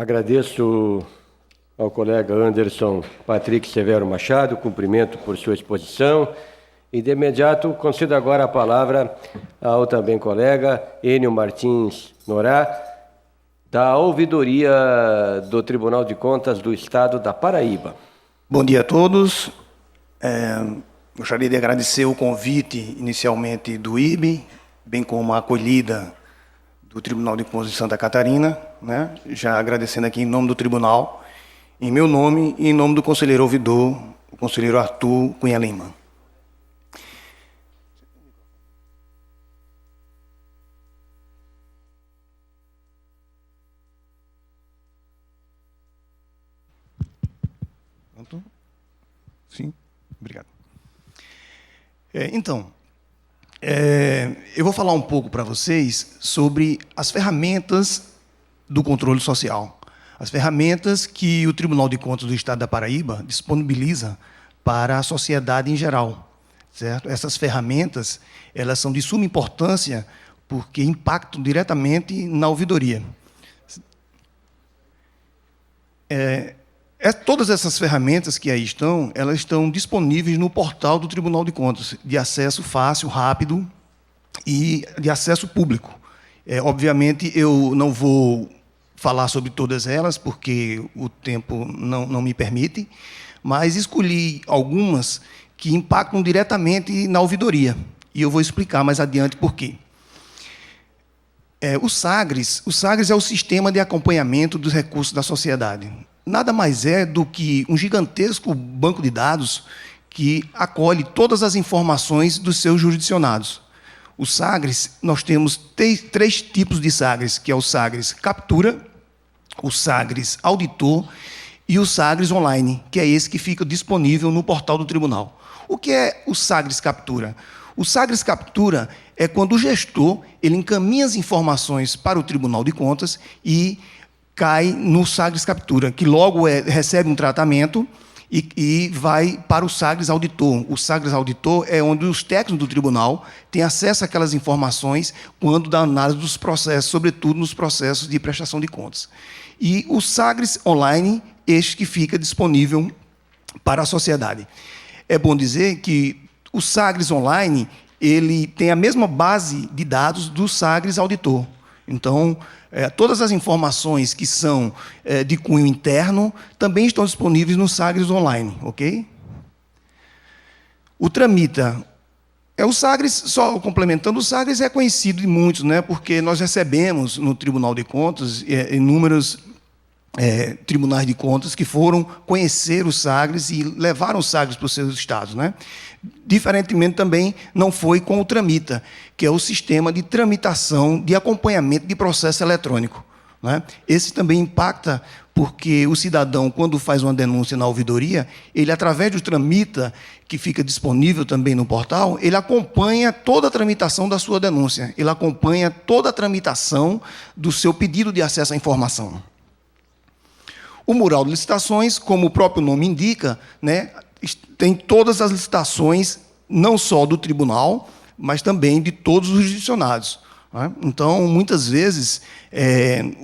Agradeço ao colega Anderson Patrick Severo Machado, cumprimento por sua exposição. E, de imediato, concedo agora a palavra ao também colega Enio Martins Norá, da Ouvidoria do Tribunal de Contas do Estado da Paraíba. Bom dia a todos. Gostaria de agradecer o convite, inicialmente, do IBE, bem como a acolhida do Tribunal de Contas de Santa Catarina, né? Já agradecendo aqui em nome do Tribunal, em meu nome e em nome do conselheiro ouvidor, o conselheiro Arthur Cunha Lima. Sim, obrigado. Eu vou falar um pouco para vocês sobre as ferramentas do controle social. As ferramentas que o Tribunal de Contas do Estado da Paraíba disponibiliza para a sociedade em geral, certo? Essas ferramentas, elas são de suma importância porque impactam diretamente na ouvidoria. Todas essas ferramentas que aí estão, elas estão disponíveis no portal do Tribunal de Contas, de acesso fácil, rápido e de acesso público. Obviamente, eu não vou falar sobre todas elas, porque o tempo não me permite, mas escolhi algumas que impactam diretamente na ouvidoria, e eu vou explicar mais adiante por quê. O SAGRES é o Sistema de Acompanhamento dos Recursos da Sociedade. Nada mais é do que um gigantesco banco de dados que acolhe todas as informações dos seus jurisdicionados. O SAGRES, nós temos três tipos de SAGRES, que é o SAGRES Captura, o SAGRES Auditor e o SAGRES Online, que é esse que fica disponível no portal do Tribunal. O que é o SAGRES Captura? O SAGRES Captura é quando o gestor ele encaminha as informações para o Tribunal de Contas e cai no SAGRES Captura, que logo recebe um tratamento e vai para o SAGRES Auditor. O SAGRES Auditor é onde os técnicos do tribunal têm acesso àquelas informações quando da análise dos processos, sobretudo nos processos de prestação de contas. E o SAGRES Online, este que fica disponível para a sociedade. É bom dizer que o SAGRES Online ele tem a mesma base de dados do SAGRES Auditor. Então, todas as informações que são de cunho interno também estão disponíveis no SAGRES Online, ok? O Tramita o SAGRES, só complementando, o SAGRES é conhecido de muitos, né, porque nós recebemos no Tribunal de Contas inúmeros tribunais de contas que foram conhecer o SAGRES e levaram o SAGRES para os seus estados, né? Diferentemente também não foi com o Tramita, que é o sistema de tramitação, de acompanhamento de processo eletrônico, né? Esse também impacta porque o cidadão, quando faz uma denúncia na ouvidoria, ele, através do Tramita, que fica disponível também no portal, ele acompanha toda a tramitação da sua denúncia, ele acompanha toda a tramitação do seu pedido de acesso à informação. O mural de licitações, como o próprio nome indica, né, tem todas as licitações, não só do tribunal, mas também de todos os jurisdicionados, né? Então, muitas vezes,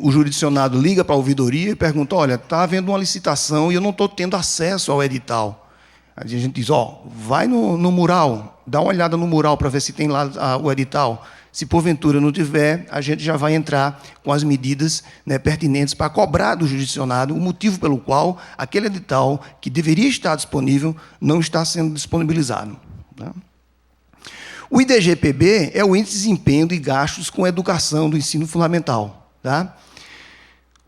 o jurisdicionado liga para a ouvidoria e pergunta, olha, está havendo uma licitação e eu não estou tendo acesso ao edital. Aí a gente diz, vai no mural, dá uma olhada no mural para ver se tem lá o edital. Se porventura não tiver, a gente já vai entrar com as medidas, né, pertinentes para cobrar do jurisdicionado o motivo pelo qual aquele edital que deveria estar disponível não está sendo disponibilizado, né? O IDG-PB é o Índice de Desempenho de Gastos com Educação do Ensino Fundamental, tá?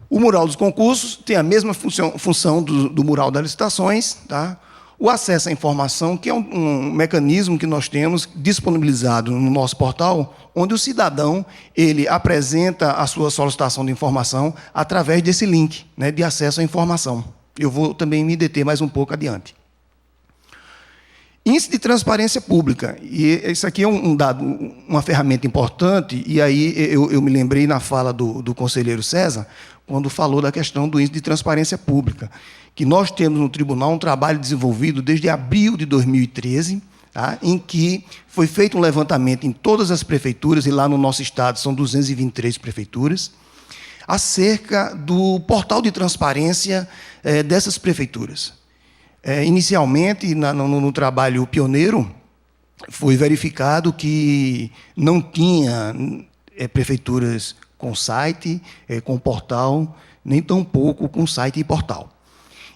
O mural dos concursos tem a mesma função do mural das licitações, tá? O acesso à informação, que é um mecanismo que nós temos disponibilizado no nosso portal, onde o cidadão ele apresenta a sua solicitação de informação através desse link, né, de acesso à informação. Eu vou também me deter mais um pouco adiante. Índice de transparência pública. E isso aqui é um dado, uma ferramenta importante, e aí eu me lembrei na fala do conselheiro César, quando falou da questão do índice de transparência pública, que nós temos no tribunal um trabalho desenvolvido desde abril de 2013, tá, em que foi feito um levantamento em todas as prefeituras, e lá no nosso estado são 223 prefeituras, acerca do portal de transparência dessas prefeituras. Inicialmente, no trabalho pioneiro, foi verificado que não tinha prefeituras com site, com portal, nem tampouco com site e portal.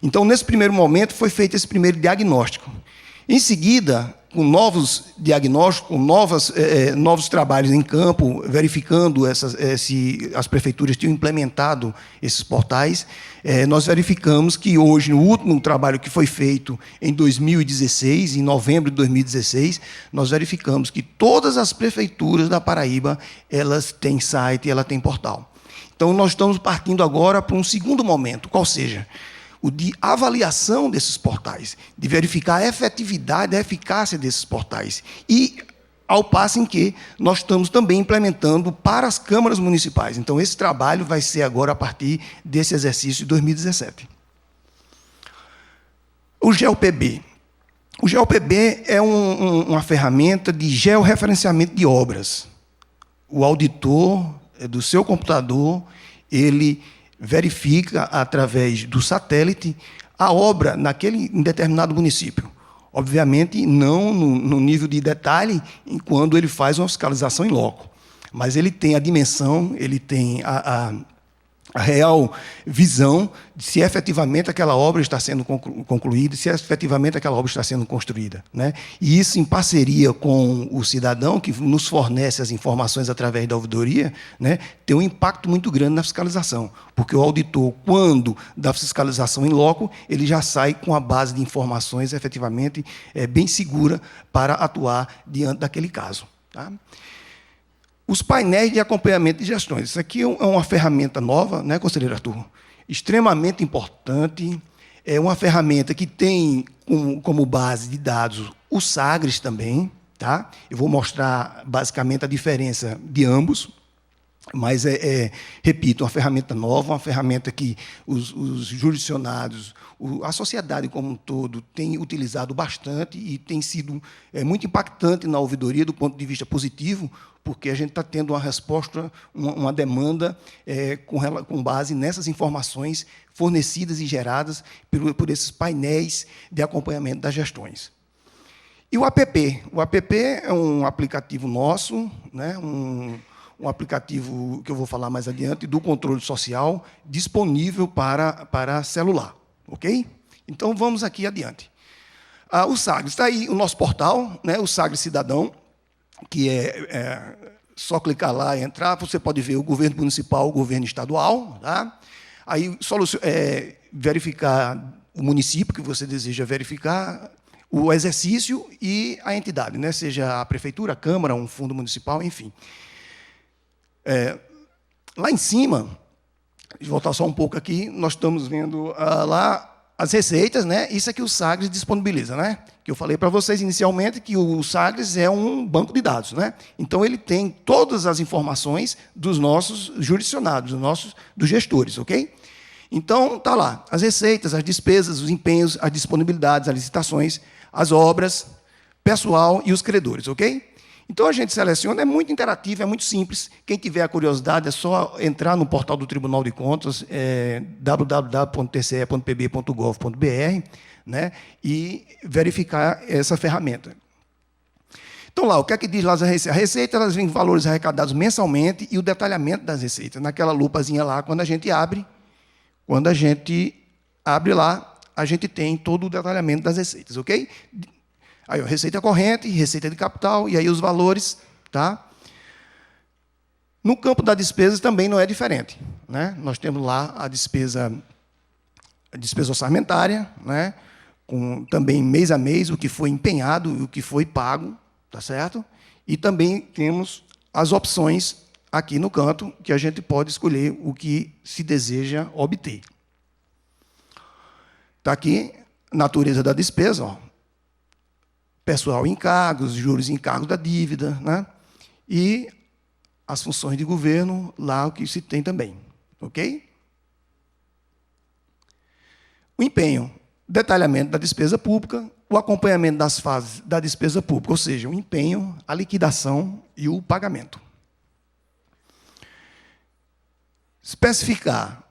Então, nesse primeiro momento, foi feito esse primeiro diagnóstico. Em seguida, com novos diagnósticos, com novos trabalhos em campo, verificando se as prefeituras tinham implementado esses portais, nós verificamos que hoje, no último trabalho que foi feito em 2016, em novembro de 2016, nós verificamos que todas as prefeituras da Paraíba, elas têm site e elas têm portal. Então, nós estamos partindo agora para um segundo momento, qual seja o de avaliação desses portais, de verificar a efetividade, a eficácia desses portais. E, ao passo em que nós estamos também implementando para as câmaras municipais. Então, esse trabalho vai ser agora a partir desse exercício de 2017. O GeoPB. O GeoPB é uma ferramenta de georreferenciamento de obras. O auditor do seu computador, ele verifica, através do satélite, a obra em determinado município. Obviamente, não no nível de detalhe, quando ele faz uma fiscalização em loco. Mas ele tem a dimensão, ele tem a real visão de se efetivamente aquela obra está sendo concluída, se efetivamente aquela obra está sendo construída, né? E isso, em parceria com o cidadão, que nos fornece as informações através da ouvidoria, né, tem um impacto muito grande na fiscalização, porque o auditor, quando da fiscalização em loco, ele já sai com a base de informações efetivamente bem segura para atuar diante daquele caso. Tá? Os painéis de acompanhamento de gestões. Isso aqui é uma ferramenta nova, né, conselheiro Arthur? Extremamente importante. É uma ferramenta que tem como base de dados o Sagres também. Tá? Eu vou mostrar, basicamente, a diferença de ambos. Mas, repito, uma ferramenta nova, uma ferramenta que os jurisdicionados, a sociedade como um todo, tem utilizado bastante e tem sido muito impactante na ouvidoria do ponto de vista positivo, porque a gente está tendo uma resposta, uma demanda com base nessas informações fornecidas e geradas por esses painéis de acompanhamento das gestões. E o APP? O APP é um aplicativo nosso, né, um aplicativo que eu vou falar mais adiante, do controle social, disponível para celular. Ok? Então, vamos aqui adiante. O Sagres, está aí o nosso portal, né, o Sagres Cidadão, que é só clicar lá e entrar, você pode ver o governo municipal, o governo estadual, tá? Aí, verificar o município que você deseja verificar, o exercício e a entidade, né, seja a prefeitura, a Câmara, um fundo municipal, enfim. Lá em cima, deixa eu voltar só um pouco aqui, nós estamos vendo lá as receitas, né? Isso aqui o Sagres disponibiliza, né? Que eu falei para vocês inicialmente que o Sagres é um banco de dados, né? Então, ele tem todas as informações dos nossos jurisdicionados, dos gestores, ok? Então, está lá as receitas, as despesas, os empenhos, as disponibilidades, as licitações, as obras, pessoal e os credores, ok? Então, a gente seleciona, é muito interativo, é muito simples. Quem tiver a curiosidade, é só entrar no portal do Tribunal de Contas, www.tce.pb.gov.br, né, e verificar essa ferramenta. Então, lá, o que é que diz lá a receita? A receita, elas vêm valores arrecadados mensalmente e o detalhamento das receitas. Naquela lupazinha lá, quando a gente abre lá, a gente tem todo o detalhamento das receitas, ok? Aí, receita corrente, receita de capital, e aí os valores. Tá? No campo da despesa também não é diferente. Né? Nós temos lá a despesa orçamentária, né? Com também mês a mês, o que foi empenhado e o que foi pago, tá certo? E também temos as opções aqui no canto, que a gente pode escolher o que se deseja obter. Está aqui, natureza da despesa, ó. Pessoal em encargos, juros e encargos da dívida, né? E as funções de governo, lá o que se tem também. Ok? O empenho, detalhamento da despesa pública, o acompanhamento das fases da despesa pública, ou seja, o empenho, a liquidação e o pagamento. especificar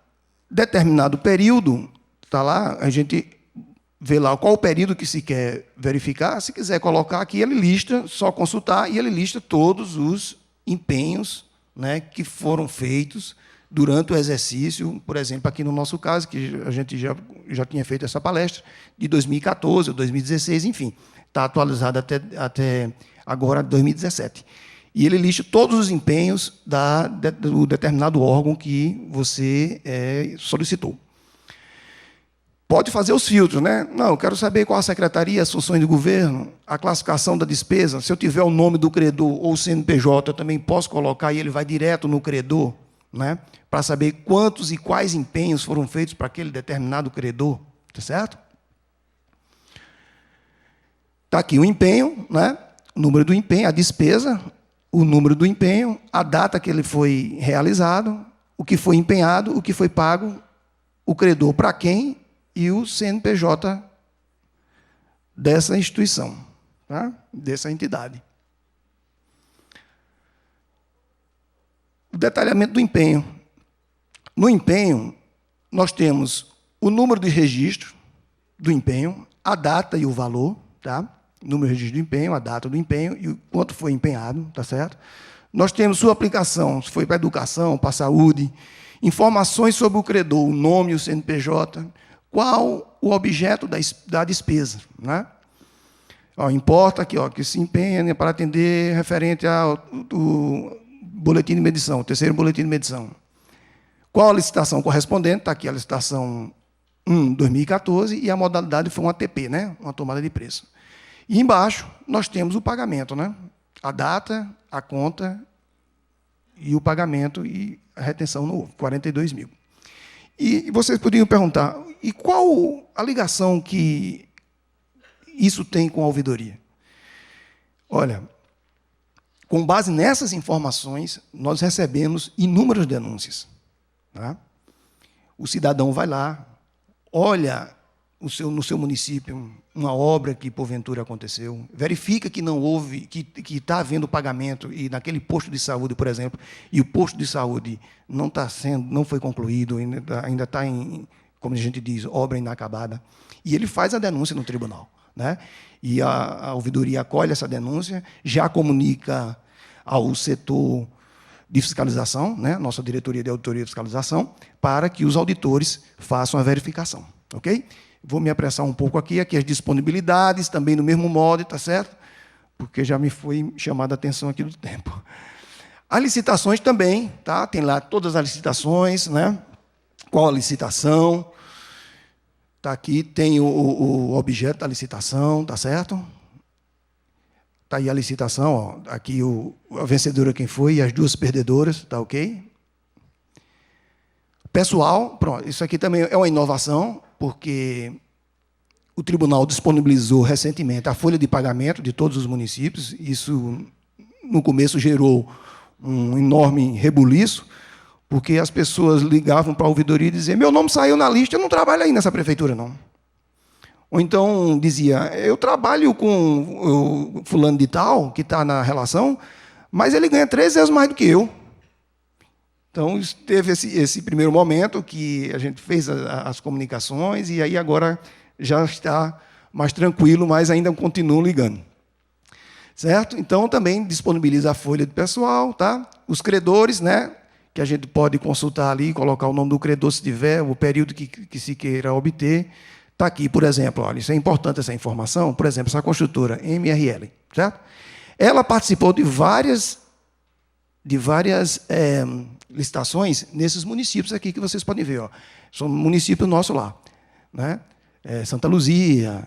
determinado período, está lá, a gente vê lá qual o período que se quer verificar. Se quiser colocar aqui, ele lista, só consultar, e ele lista todos os empenhos, né, que foram feitos durante o exercício, por exemplo, aqui no nosso caso, que a gente já tinha feito essa palestra, de 2014 ou 2016, enfim, está atualizado até agora, 2017. E ele lista todos os empenhos do determinado órgão que você solicitou. Pode fazer os filtros, né? Não, eu quero saber qual a secretaria, as funções do governo, a classificação da despesa. Se eu tiver o nome do credor ou o CNPJ, eu também posso colocar e ele vai direto no credor, né? Para saber quantos e quais empenhos foram feitos para aquele determinado credor, tá certo? Está aqui o empenho, né? O número do empenho, a despesa, o número do empenho, a data que ele foi realizado, o que foi empenhado, o que foi pago, o credor para quem e o CNPJ dessa instituição, tá? Dessa entidade. O detalhamento do empenho. No empenho, nós temos o número de registro do empenho, a data e o valor, tá? Número de registro do empenho, a data do empenho e o quanto foi empenhado, tá certo? Nós temos sua aplicação, se foi para a educação, para a saúde, informações sobre o credor, o nome e o CNPJ, qual o objeto da despesa, né? Ó, importa aqui, ó, que se empenha para atender referente ao boletim de medição, o terceiro boletim de medição. Qual a licitação correspondente? Está aqui a licitação 1/2014 e a modalidade foi um ATP, né? Uma tomada de preço. E embaixo nós temos o pagamento, né? A data, a conta e o pagamento e a retenção no 42 mil. E vocês poderiam perguntar, e qual a ligação que isso tem com a ouvidoria? Olha, com base nessas informações, nós recebemos inúmeras denúncias. Tá? O cidadão vai lá, olha no seu município uma obra que porventura aconteceu, verifica que não houve, que está havendo pagamento e naquele posto de saúde, por exemplo, e o posto de saúde não foi concluído, ainda está em, como a gente diz, obra inacabada, e ele faz a denúncia no tribunal, né? E a ouvidoria acolhe essa denúncia, já comunica ao setor de fiscalização, né, nossa diretoria de auditoria e fiscalização, para que os auditores façam a verificação, ok? Vou me apressar um pouco aqui as disponibilidades, também no mesmo modo, está certo? Porque já me foi chamada a atenção aqui do tempo. As licitações também, tá? Tem lá todas as licitações, né? Qual a licitação? Está aqui, tem o objeto da licitação, tá certo? Está aí a licitação, ó, aqui a vencedora quem foi e as duas perdedoras, está ok? Pessoal, pronto, isso aqui também é uma inovação, porque o tribunal disponibilizou recentemente a folha de pagamento de todos os municípios. Isso, no começo, gerou um enorme rebuliço, porque as pessoas ligavam para a ouvidoria e diziam: meu nome saiu na lista, eu não trabalho aí nessa prefeitura, não. Ou então dizia: eu trabalho com o fulano de tal, que está na relação, mas ele ganha 3 vezes mais do que eu. Então, teve esse primeiro momento que a gente fez as comunicações e aí agora já está mais tranquilo, mas ainda continuam ligando. Certo? Então, também disponibiliza a folha de pessoal, tá? Os credores, né, que a gente pode consultar ali, colocar o nome do credor se tiver, o período que se queira obter. Está aqui, por exemplo, olha, isso é importante essa informação, por exemplo, essa construtora, MRL, certo? Ela participou de várias licitações nesses municípios aqui que vocês podem ver. Ó. São municípios nossos lá. Né? Santa Luzia,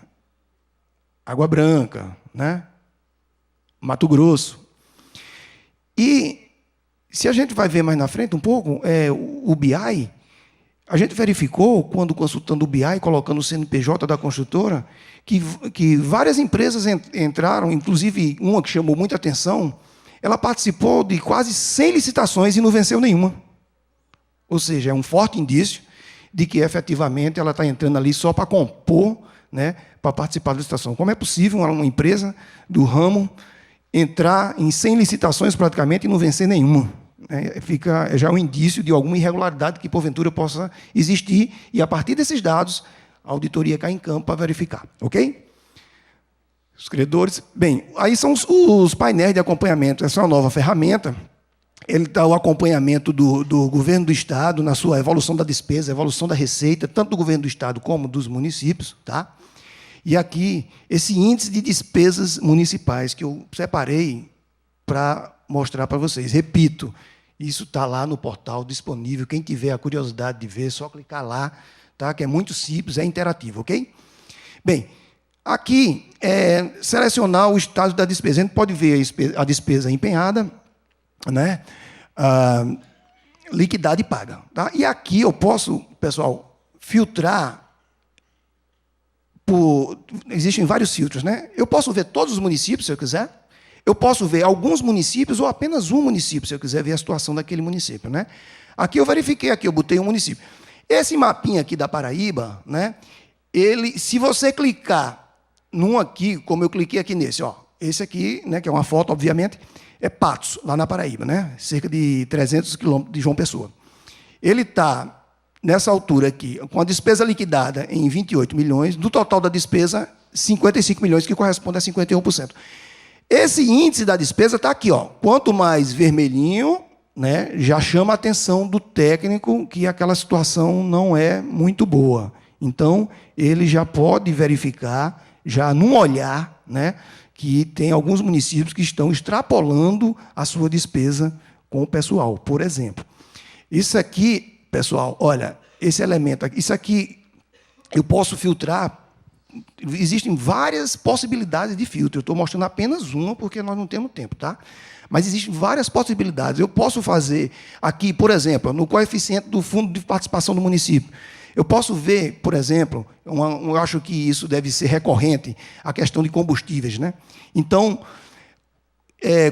Água Branca, né? Mato Grosso. E, se a gente vai ver mais na frente um pouco, o BI, a gente verificou, quando consultando o BI, colocando o CNPJ da construtora, que várias empresas entraram, inclusive uma que chamou muita atenção, ela participou de quase 100 licitações e não venceu nenhuma. Ou seja, é um forte indício de que, efetivamente, ela está entrando ali só para compor, né, para participar da licitação. Como é possível uma empresa do ramo entrar em 100 licitações, praticamente, e não vencer nenhuma? Fica já um indício de alguma irregularidade que, porventura, possa existir, e, a partir desses dados, a auditoria cai em campo para verificar. Ok? Os credores... Bem, aí são os painéis de acompanhamento. Essa é uma nova ferramenta. Ele dá o acompanhamento do governo do Estado na sua evolução da despesa, evolução da receita, tanto do governo do Estado como dos municípios. Tá? E aqui, esse índice de despesas municipais que eu separei para mostrar para vocês. Repito, isso está lá no portal disponível. Quem tiver a curiosidade de ver, é só clicar lá, tá? Que é muito simples, é interativo, ok? Bem, aqui, selecionar o estado da despesa. A gente pode ver a despesa empenhada, né? Liquidada e paga. Tá? E aqui eu posso, pessoal, filtrar por... Existem vários filtros, né? Eu posso ver todos os municípios, se eu quiser. Eu posso ver alguns municípios ou apenas um município, se eu quiser ver a situação daquele município. Né? Aqui eu verifiquei, aqui eu botei um município. Esse mapinha aqui da Paraíba, né, se você clicar num aqui, como eu cliquei aqui nesse, ó, esse aqui, né, que é uma foto, obviamente, é Patos, lá na Paraíba, né, cerca de 300 quilômetros de João Pessoa. Ele está, nessa altura aqui, com a despesa liquidada em 28 milhões, do total da despesa, 55 milhões, que corresponde a 51%. Esse índice da despesa está aqui, ó. Quanto mais vermelhinho, né, já chama a atenção do técnico que aquela situação não é muito boa. Então, ele já pode verificar, já num olhar, né, que tem alguns municípios que estão extrapolando a sua despesa com o pessoal, por exemplo. Isso aqui, pessoal, olha, esse elemento aqui, isso aqui eu posso filtrar. Existem várias possibilidades de filtro. Eu estou mostrando apenas uma, porque nós não temos tempo, tá? Mas existem várias possibilidades. Eu posso fazer aqui, por exemplo, no coeficiente do fundo de participação do município. Eu posso ver, por exemplo, eu acho que isso deve ser recorrente, a questão de combustíveis, né? Então,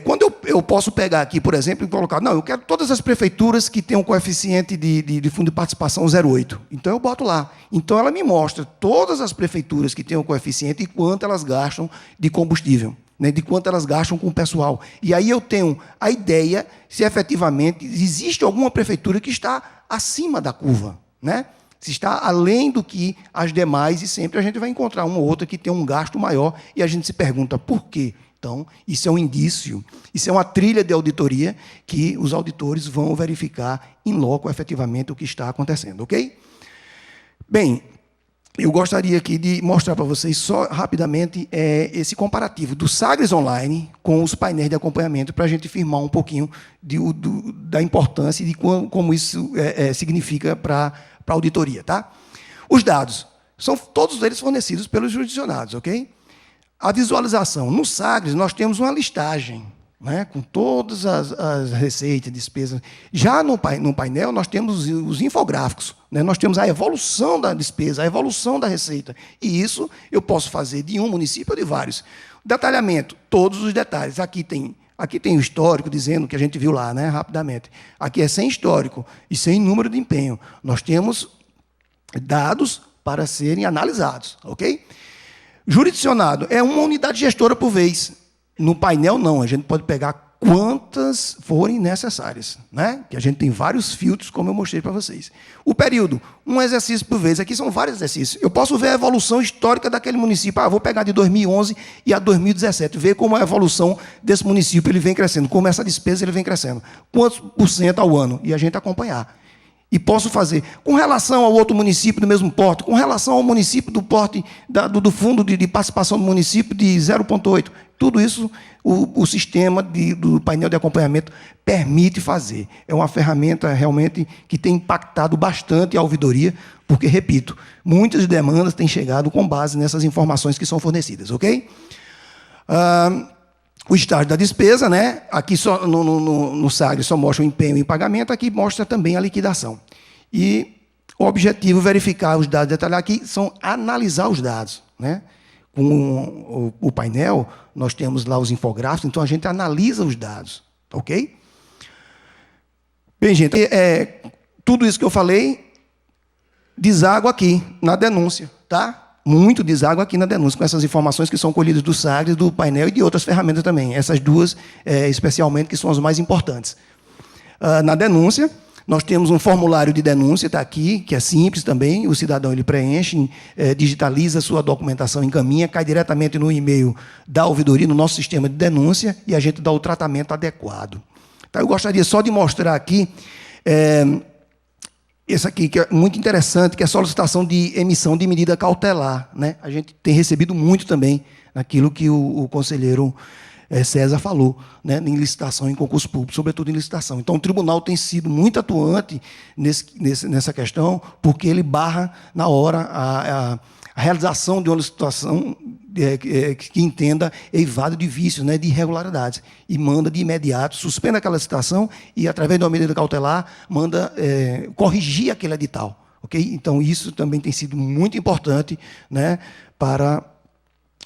quando eu posso pegar aqui, por exemplo, e colocar, não, eu quero todas as prefeituras que tenham um coeficiente de fundo de participação 0,8. Então, eu boto lá. Então, ela me mostra todas as prefeituras que tenham um coeficiente e quanto elas gastam de combustível, né, de quanto elas gastam com o pessoal. E aí eu tenho a ideia se efetivamente existe alguma prefeitura que está acima da curva, né? Se está além do que as demais, e sempre a gente vai encontrar uma ou outra que tem um gasto maior, e a gente se pergunta por quê? Então, isso é um indício, isso é uma trilha de auditoria que os auditores vão verificar em loco, efetivamente, o que está acontecendo, ok? Bem, eu gostaria aqui de mostrar para vocês, só rapidamente, esse comparativo do Sagres Online com os painéis de acompanhamento, para a gente firmar um pouquinho da importância e de como isso significa para a auditoria. Tá? Os dados, são todos eles fornecidos pelos jurisdicionados, ok? A visualização. No Sagres, nós temos uma listagem, né, com todas as receitas, despesas. Já no painel, nós temos os infográficos. Né, nós temos a evolução da despesa, a evolução da receita. E isso eu posso fazer de um município ou de vários. Detalhamento, todos os detalhes. Aqui tem o histórico, dizendo que a gente viu lá, né, rapidamente. Aqui é sem histórico e sem número de empenho. Nós temos dados para serem analisados, ok? Jurisdicionado é uma unidade gestora por vez. No painel, não. A gente pode pegar quantas forem necessárias, né? Que a gente tem vários filtros, como eu mostrei para vocês. O período, um exercício por vez. Aqui são vários exercícios. Eu posso ver a evolução histórica daquele município. Vou pegar de 2011 e a 2017. Ver como a evolução desse município ele vem crescendo. Como essa despesa ele vem crescendo. Quantos por cento ao ano? E a gente acompanhar. E posso fazer, com relação ao outro município do mesmo porte, com relação ao município do porte do fundo de participação do município de 0,8, tudo isso o sistema do painel de acompanhamento permite fazer. É uma ferramenta realmente que tem impactado bastante a ouvidoria, porque, repito, muitas demandas têm chegado com base nessas informações que são fornecidas, ok? O estágio da despesa, né? Aqui só, no Sagres só mostra o empenho em pagamento, aqui mostra também a liquidação. E o objetivo, verificar os dados detalhados aqui, são analisar os dados. Né? Com o painel, nós temos lá os infográficos, então a gente analisa os dados. Ok? Bem, gente, tudo isso que eu falei deságua aqui na denúncia, tá? Muito deságua aqui na denúncia, com essas informações que são colhidas do Sagres, do painel e de outras ferramentas também. Essas duas, especialmente, que são as mais importantes. na denúncia. Nós temos um formulário de denúncia, está aqui, que é simples também, o cidadão ele preenche, digitaliza a sua documentação, encaminha, cai diretamente no e-mail da ouvidoria, no nosso sistema de denúncia, e a gente dá o tratamento adequado. Então, eu gostaria só de mostrar aqui, esse aqui, que é muito interessante, que é a solicitação de emissão de medida cautelar, né? A gente tem recebido muito também naquilo que o conselheiro César falou, né, em licitação, em concurso público, sobretudo em licitação. Então, o tribunal tem sido muito atuante nessa questão, porque ele barra, na hora, a realização de uma licitação que entenda eivado de vícios, né, de irregularidades, e manda de imediato, suspende aquela licitação e, através de uma medida cautelar, manda corrigir aquele edital. Okay? Então, isso também tem sido muito importante, né, para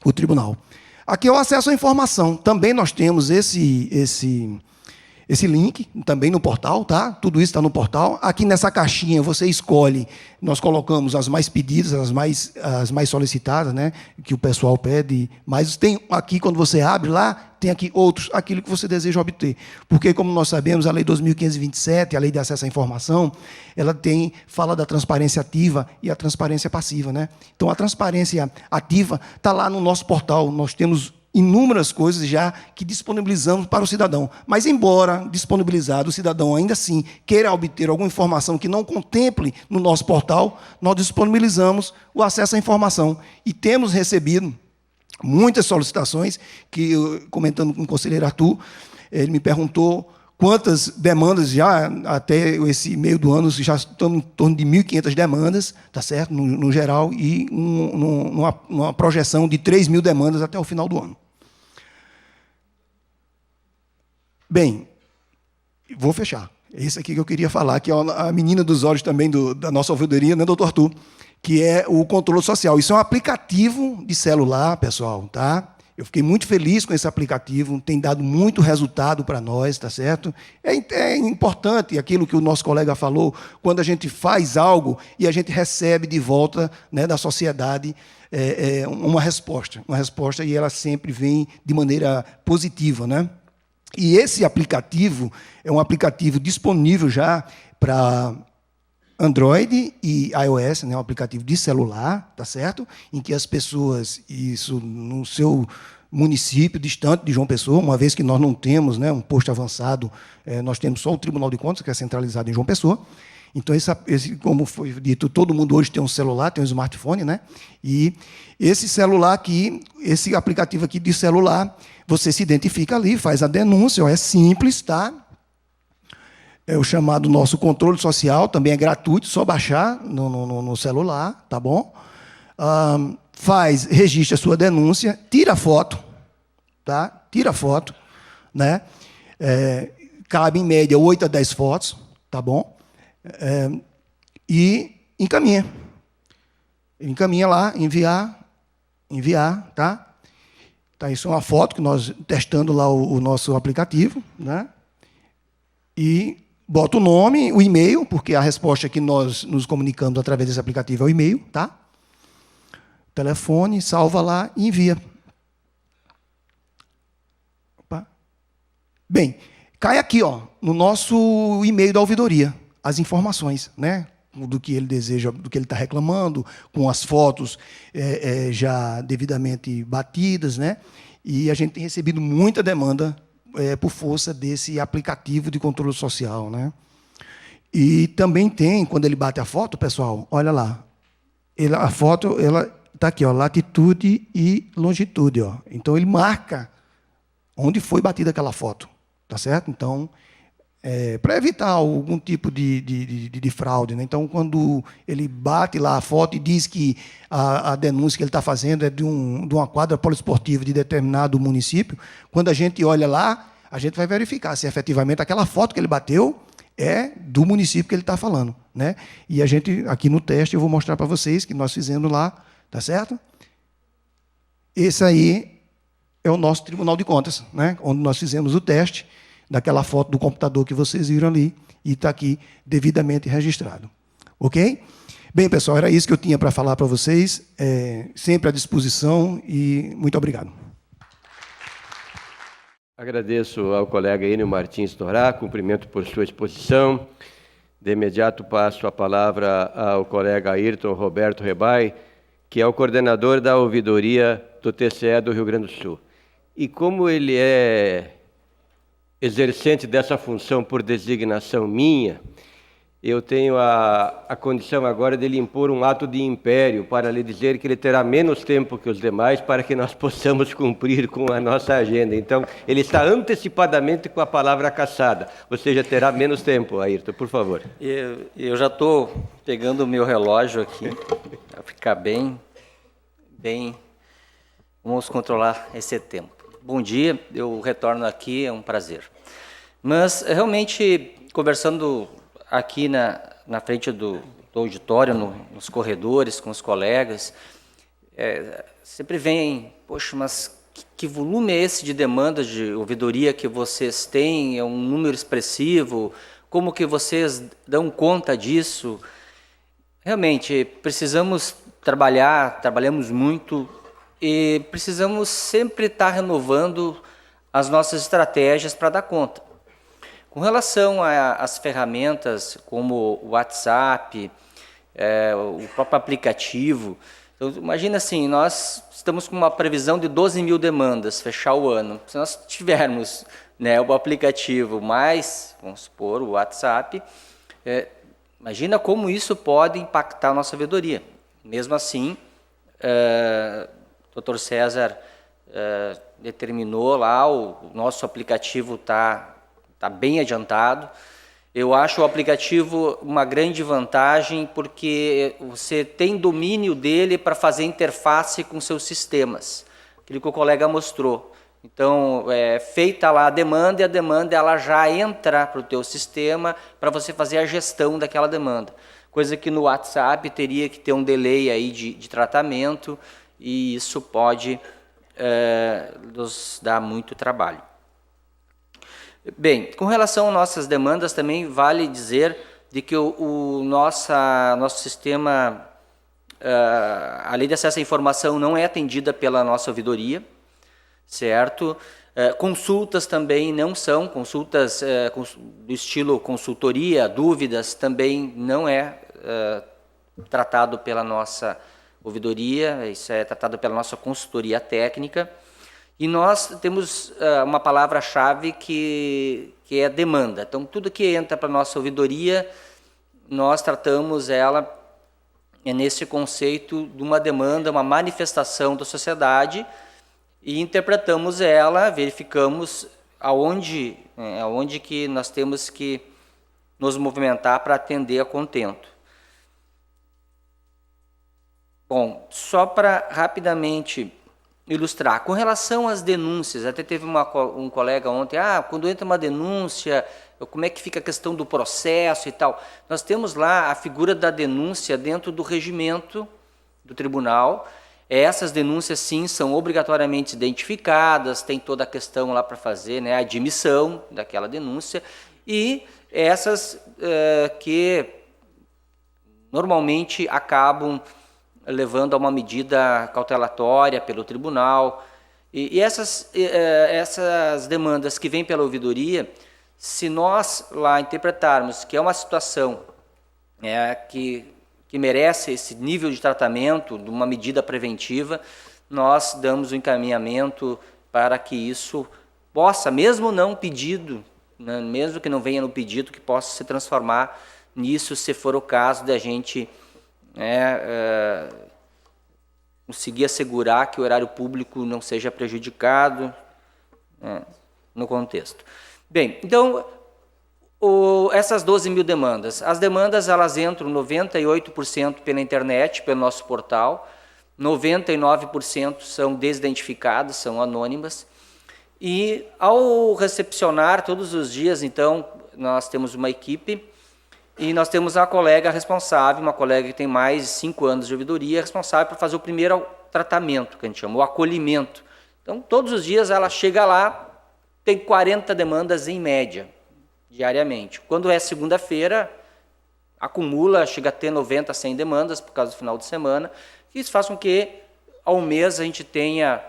o tribunal. Aqui é o acesso à informação. Também nós temos esse link, também no portal, tá? Tudo isso está no portal. Aqui nessa caixinha você escolhe, nós colocamos as mais pedidas, as mais solicitadas, né? Que o pessoal pede. Mas tem aqui, quando você abre lá, tem aqui outros, aquilo que você deseja obter. Porque, como nós sabemos, a Lei 2.527, a Lei de Acesso à Informação, ela fala da transparência ativa e a transparência passiva, né? Então, a transparência ativa está lá no nosso portal. Nós temos inúmeras coisas já que disponibilizamos para o cidadão. Mas, embora disponibilizado, o cidadão ainda assim queira obter alguma informação que não contemple no nosso portal, nós disponibilizamos o acesso à informação. E temos recebido muitas solicitações, que, comentando com o conselheiro Arthur, ele me perguntou quantas demandas já, até esse meio do ano, já estamos em torno de 1.500 demandas, tá certo? No geral, e numa projeção de 3.000 demandas até o final do ano. Bem, vou fechar. Esse aqui que eu queria falar, que é a menina dos olhos também da nossa ouvidoria, né, doutor Arthur? Que é o controle social. Isso é um aplicativo de celular, pessoal, tá? Eu fiquei muito feliz com esse aplicativo, tem dado muito resultado para nós, tá certo? É importante aquilo que o nosso colega falou, quando a gente faz algo e a gente recebe de volta, né, da sociedade uma resposta, e ela sempre vem de maneira positiva, né? E esse aplicativo é um aplicativo disponível já para Android e iOS, né, um aplicativo de celular, tá certo? Em que as pessoas, isso no seu município distante de João Pessoa, uma vez que nós não temos, né, um posto avançado, nós temos só o Tribunal de Contas, que é centralizado em João Pessoa. Então, como foi dito, todo mundo hoje tem um celular, tem um smartphone, né? E esse celular aqui, esse aplicativo aqui de celular, você se identifica ali, faz a denúncia, é simples, tá? É o chamado nosso controle social, também é gratuito, só baixar no celular, tá bom? Registra a sua denúncia, tira foto, tá? Tira foto, né? Cabe, em média, 8 a 10 fotos, tá bom? E encaminha. Encaminha lá, enviar, tá? Tá, isso é uma foto que nós testando lá o nosso aplicativo, né? E bota o nome, o e-mail, porque a resposta que nós nos comunicamos através desse aplicativo é o e-mail, tá? Telefone, salva lá e envia. Opa. Bem, cai aqui, ó, no nosso e-mail da ouvidoria, as informações, né? Do que ele deseja, do que ele está reclamando, com as fotos já devidamente batidas, né? E a gente tem recebido muita demanda por força desse aplicativo de controle social, né? E também tem, quando ele bate a foto, pessoal, olha lá, a foto ela está aqui, ó, latitude e longitude, ó. Então ele marca onde foi batida aquela foto, tá certo? Então, para evitar algum tipo de fraude, né? Então, quando ele bate lá a foto e diz que a denúncia que ele está fazendo é de uma quadra poliesportiva de determinado município, quando a gente olha lá, a gente vai verificar se efetivamente aquela foto que ele bateu é do município que ele está falando, né? E a gente, aqui no teste, eu vou mostrar para vocês que nós fizemos lá, tá certo? Esse aí é o nosso Tribunal de Contas, né? Onde nós fizemos o teste daquela foto do computador que vocês viram ali, e está aqui devidamente registrado. Ok? Bem, pessoal, era isso que eu tinha para falar para vocês, sempre à disposição, e muito obrigado. Agradeço ao colega Enio Martins Torá, cumprimento por sua exposição. De imediato passo a palavra ao colega Ayrton Roberto Rebai, que é o coordenador da ouvidoria do TCE do Rio Grande do Sul. E como ele é exercente dessa função por designação minha, eu tenho a condição agora de lhe impor um ato de império para lhe dizer que ele terá menos tempo que os demais para que nós possamos cumprir com a nossa agenda. Então, ele está antecipadamente com a palavra cassada, ou seja, terá menos tempo, Ayrton, por favor. Eu já estou pegando o meu relógio aqui, para ficar bem, vamos controlar esse tempo. Bom dia, eu retorno aqui, é um prazer. Mas, realmente, conversando aqui na frente do auditório, nos corredores, com os colegas, sempre vem, poxa, mas que volume é esse de demandas de ouvidoria que vocês têm? É um número expressivo? Como que vocês dão conta disso? Realmente, precisamos trabalhamos muito e precisamos sempre estar renovando as nossas estratégias para dar conta. Com relação às ferramentas como o WhatsApp, o próprio aplicativo, então, imagina assim, nós estamos com uma previsão de 12 mil demandas, fechar o ano. Se nós tivermos, né, o aplicativo mais, vamos supor, o WhatsApp, imagina como isso pode impactar a nossa ouvidoria. Mesmo assim, o Dr. César determinou lá, o nosso aplicativo está bem adiantado. Eu acho o aplicativo uma grande vantagem porque você tem domínio dele para fazer interface com seus sistemas, aquilo que o colega mostrou. Então, feita lá a demanda, e a demanda ela já entra para o teu sistema para você fazer a gestão daquela demanda. Coisa que no WhatsApp teria que ter um delay aí de tratamento, e isso pode nos dar muito trabalho. Bem, com relação às nossas demandas, também vale dizer de que o nosso sistema, a lei de acesso à informação não é atendida pela nossa ouvidoria, certo? Consultas também não são, consultas do estilo consultoria, dúvidas, também não é tratado pela nossa ouvidoria, isso é tratado pela nossa consultoria técnica. E nós temos uma palavra-chave que é demanda. Então, tudo que entra para a nossa ouvidoria, nós tratamos ela nesse conceito de uma demanda, uma manifestação da sociedade, e interpretamos ela, verificamos aonde que nós temos que nos movimentar para atender a contento. Bom, só para rapidamente ilustrar, com relação às denúncias, até teve um colega ontem, quando entra uma denúncia, como é que fica a questão do processo e tal. Nós temos lá a figura da denúncia dentro do regimento do tribunal. Essas denúncias, sim, são obrigatoriamente identificadas, tem toda a questão lá para fazer, né, a admissão daquela denúncia, e essas que normalmente acabam levando a uma medida cautelatória pelo tribunal. E essas demandas que vêm pela ouvidoria, se nós lá interpretarmos que é uma situação que merece esse nível de tratamento, de uma medida preventiva, nós damos o encaminhamento para que isso possa, mesmo não pedido, né, mesmo que não venha no pedido, que possa se transformar nisso, se for o caso de a gente conseguir assegurar que o erário público não seja prejudicado no contexto. Bem, então, essas 12 mil demandas, as demandas elas entram 98% pela internet, pelo nosso portal, 99% são desidentificadas, são anônimas, e ao recepcionar todos os dias, então, nós temos uma equipe. E nós temos a colega responsável, uma colega que tem mais de 5 anos de ouvidoria, responsável por fazer o primeiro tratamento, que a gente chama, o acolhimento. Então, todos os dias ela chega lá, tem 40 demandas em média, diariamente. Quando é segunda-feira, acumula, chega a ter 90, 100 demandas por causa do final de semana. Isso faz com que, ao mês, a gente tenha,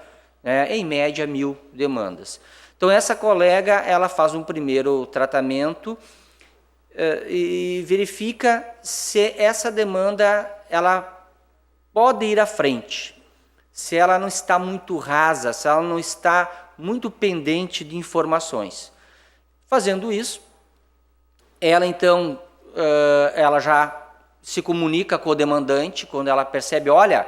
em média, 1000 demandas. Então, essa colega, ela faz um primeiro tratamento e verifica se essa demanda ela pode ir à frente, se ela não está muito rasa, se ela não está muito pendente de informações. Fazendo isso, ela então ela já se comunica com o demandante quando ela percebe, olha,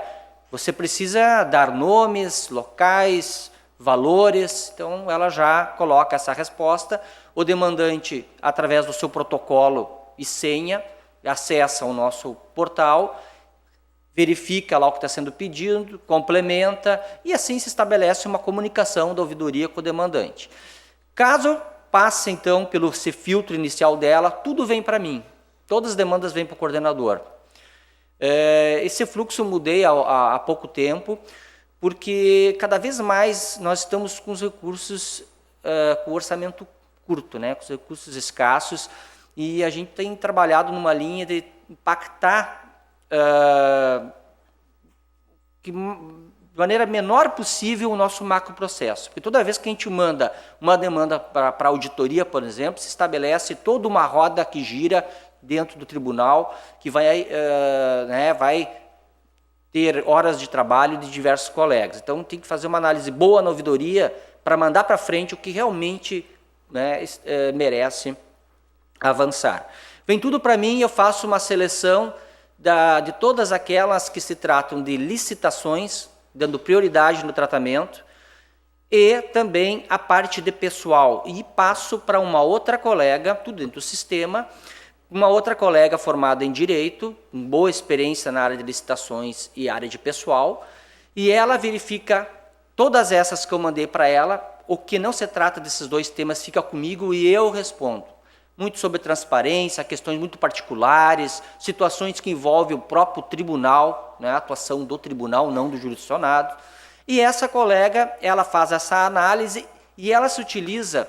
você precisa dar nomes, locais, valores, então ela já coloca essa resposta. O demandante, através do seu protocolo e senha, acessa o nosso portal, verifica lá o que está sendo pedido, complementa, e assim se estabelece uma comunicação da ouvidoria com o demandante. Caso passe, então, pelo esse filtro inicial dela, tudo vem para mim, todas as demandas vêm para o coordenador. Esse fluxo eu mudei há pouco tempo, porque cada vez mais nós estamos com os recursos, com o orçamento curto, né, com os recursos escassos, e a gente tem trabalhado numa linha de impactar de maneira menor possível o nosso macroprocesso. Porque toda vez que a gente manda uma demanda para auditoria, por exemplo, se estabelece toda uma roda que gira dentro do tribunal, que vai ter horas de trabalho de diversos colegas. Então, tem que fazer uma análise boa na ouvidoria para mandar para frente o que realmente, né, merece avançar. Vem tudo para mim e eu faço uma seleção de todas aquelas que se tratam de licitações, dando prioridade no tratamento, e também a parte de pessoal. E passo para uma outra colega, tudo dentro do sistema, uma outra colega formada em Direito, com boa experiência na área de licitações e área de pessoal, e ela verifica todas essas que eu mandei para ela. O que não se trata desses dois temas fica comigo e eu respondo. Muito sobre transparência, questões muito particulares, situações que envolvem o próprio tribunal, né, a atuação do tribunal, não do jurisdicionado. E essa colega, ela faz essa análise e ela se utiliza,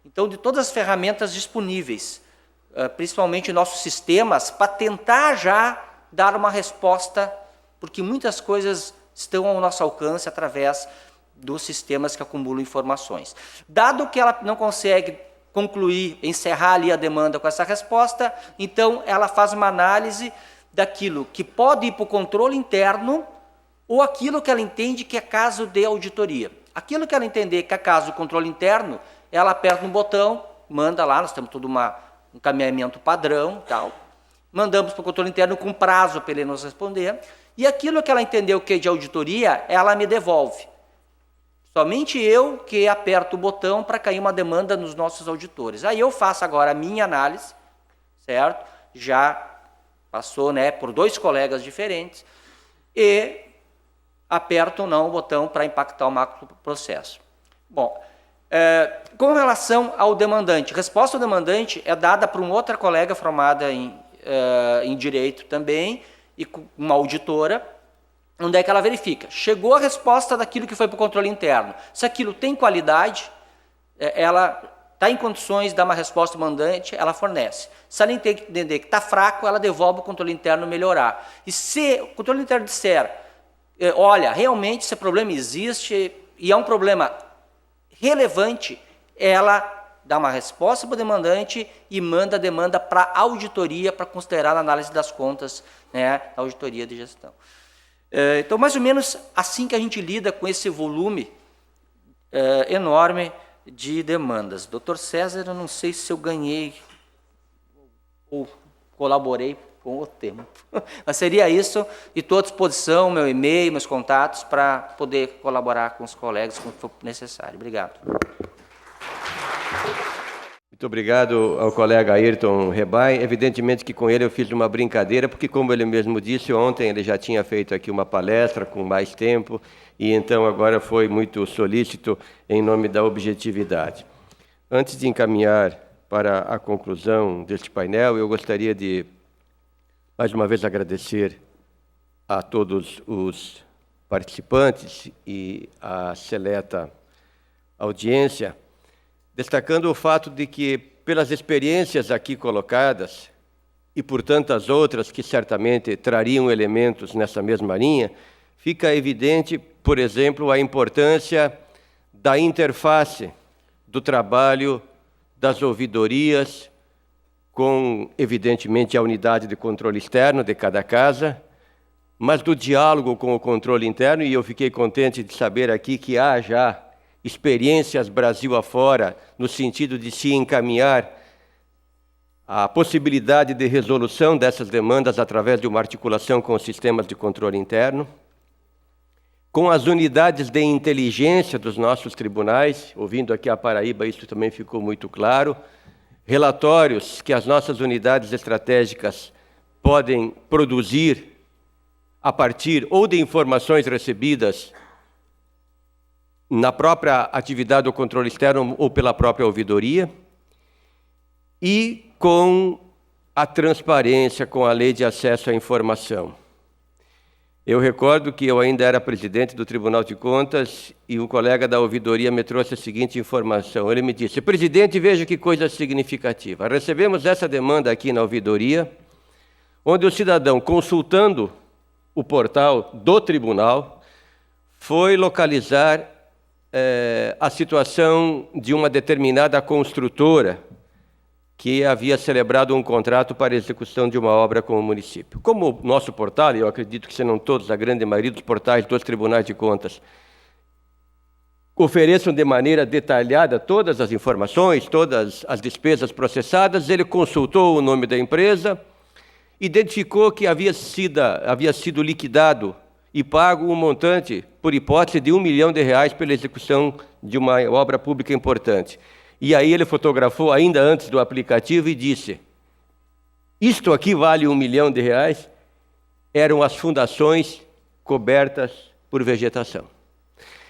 então, de todas as ferramentas disponíveis, principalmente nossos sistemas, para tentar já dar uma resposta, porque muitas coisas estão ao nosso alcance através dos sistemas que acumulam informações. Dado que ela não consegue concluir, encerrar ali a demanda com essa resposta, então ela faz uma análise daquilo que pode ir para o controle interno ou aquilo que ela entende que é caso de auditoria. Aquilo que ela entender que é caso de controle interno, ela aperta um botão, manda lá, nós temos todo um encaminhamento padrão, tal, mandamos para o controle interno com prazo para ele nos responder, e aquilo que ela entendeu que é de auditoria, ela me devolve. Somente eu que aperto o botão para cair uma demanda nos nossos auditores. Aí eu faço agora a minha análise, certo? Já passou, né, por dois colegas diferentes, e aperto ou não o botão para impactar o macroprocesso. Bom, com relação ao demandante, a resposta ao demandante é dada por uma outra colega formada em Direito também, e com uma auditora, onde é que ela verifica? Chegou a resposta daquilo que foi para o controle interno. Se aquilo tem qualidade, ela está em condições de dar uma resposta ao mandante, ela fornece. Se ela entender que está fraco, ela devolve o controle interno melhorar. E se o controle interno disser, olha, realmente esse problema existe e é um problema relevante, ela dá uma resposta para o demandante e manda a demanda para a auditoria para considerar na análise das contas, né, da auditoria de gestão. Então, mais ou menos assim que a gente lida com esse volume enorme de demandas. Doutor César, eu não sei se eu ganhei ou colaborei com o tempo. Mas seria isso, e estou à disposição, meu e-mail, meus contatos, para poder colaborar com os colegas quando for necessário. Obrigado. Muito obrigado ao colega Ayrton Rebay. Evidentemente que com ele eu fiz uma brincadeira, porque, como ele mesmo disse, ontem ele já tinha feito aqui uma palestra com mais tempo, e então agora foi muito solícito em nome da objetividade. Antes de encaminhar para a conclusão deste painel, eu gostaria de, mais uma vez, agradecer a todos os participantes e a seleta audiência, destacando o fato de que, pelas experiências aqui colocadas, e por tantas outras que certamente trariam elementos nessa mesma linha, fica evidente, por exemplo, a importância da interface do trabalho das ouvidorias, com, evidentemente, a unidade de controle externo de cada casa, mas do diálogo com o controle interno, e eu fiquei contente de saber aqui que há já experiências Brasil afora, no sentido de se encaminhar a possibilidade de resolução dessas demandas através de uma articulação com os sistemas de controle interno, com as unidades de inteligência dos nossos tribunais, ouvindo aqui a Paraíba, isso também ficou muito claro, relatórios que as nossas unidades estratégicas podem produzir a partir ou de informações recebidas na própria atividade do controle externo ou pela própria ouvidoria, e com a transparência, com a lei de acesso à informação. Eu recordo que eu ainda era presidente do Tribunal de Contas e um colega da ouvidoria me trouxe a seguinte informação. Ele me disse: presidente, veja que coisa significativa. Recebemos essa demanda aqui na ouvidoria, onde o cidadão, consultando o portal do tribunal, foi localizar a situação de uma determinada construtora que havia celebrado um contrato para execução de uma obra com o município. Como o nosso portal, e eu acredito que serão todos, a grande maioria dos portais dos tribunais de contas, ofereçam de maneira detalhada todas as informações, todas as despesas processadas, ele consultou o nome da empresa, identificou que havia sido liquidado e pago um montante, por hipótese, de R$1 milhão pela execução de uma obra pública importante. E aí ele fotografou ainda antes do aplicativo e disse: isto aqui vale R$1 milhão, eram as fundações cobertas por vegetação.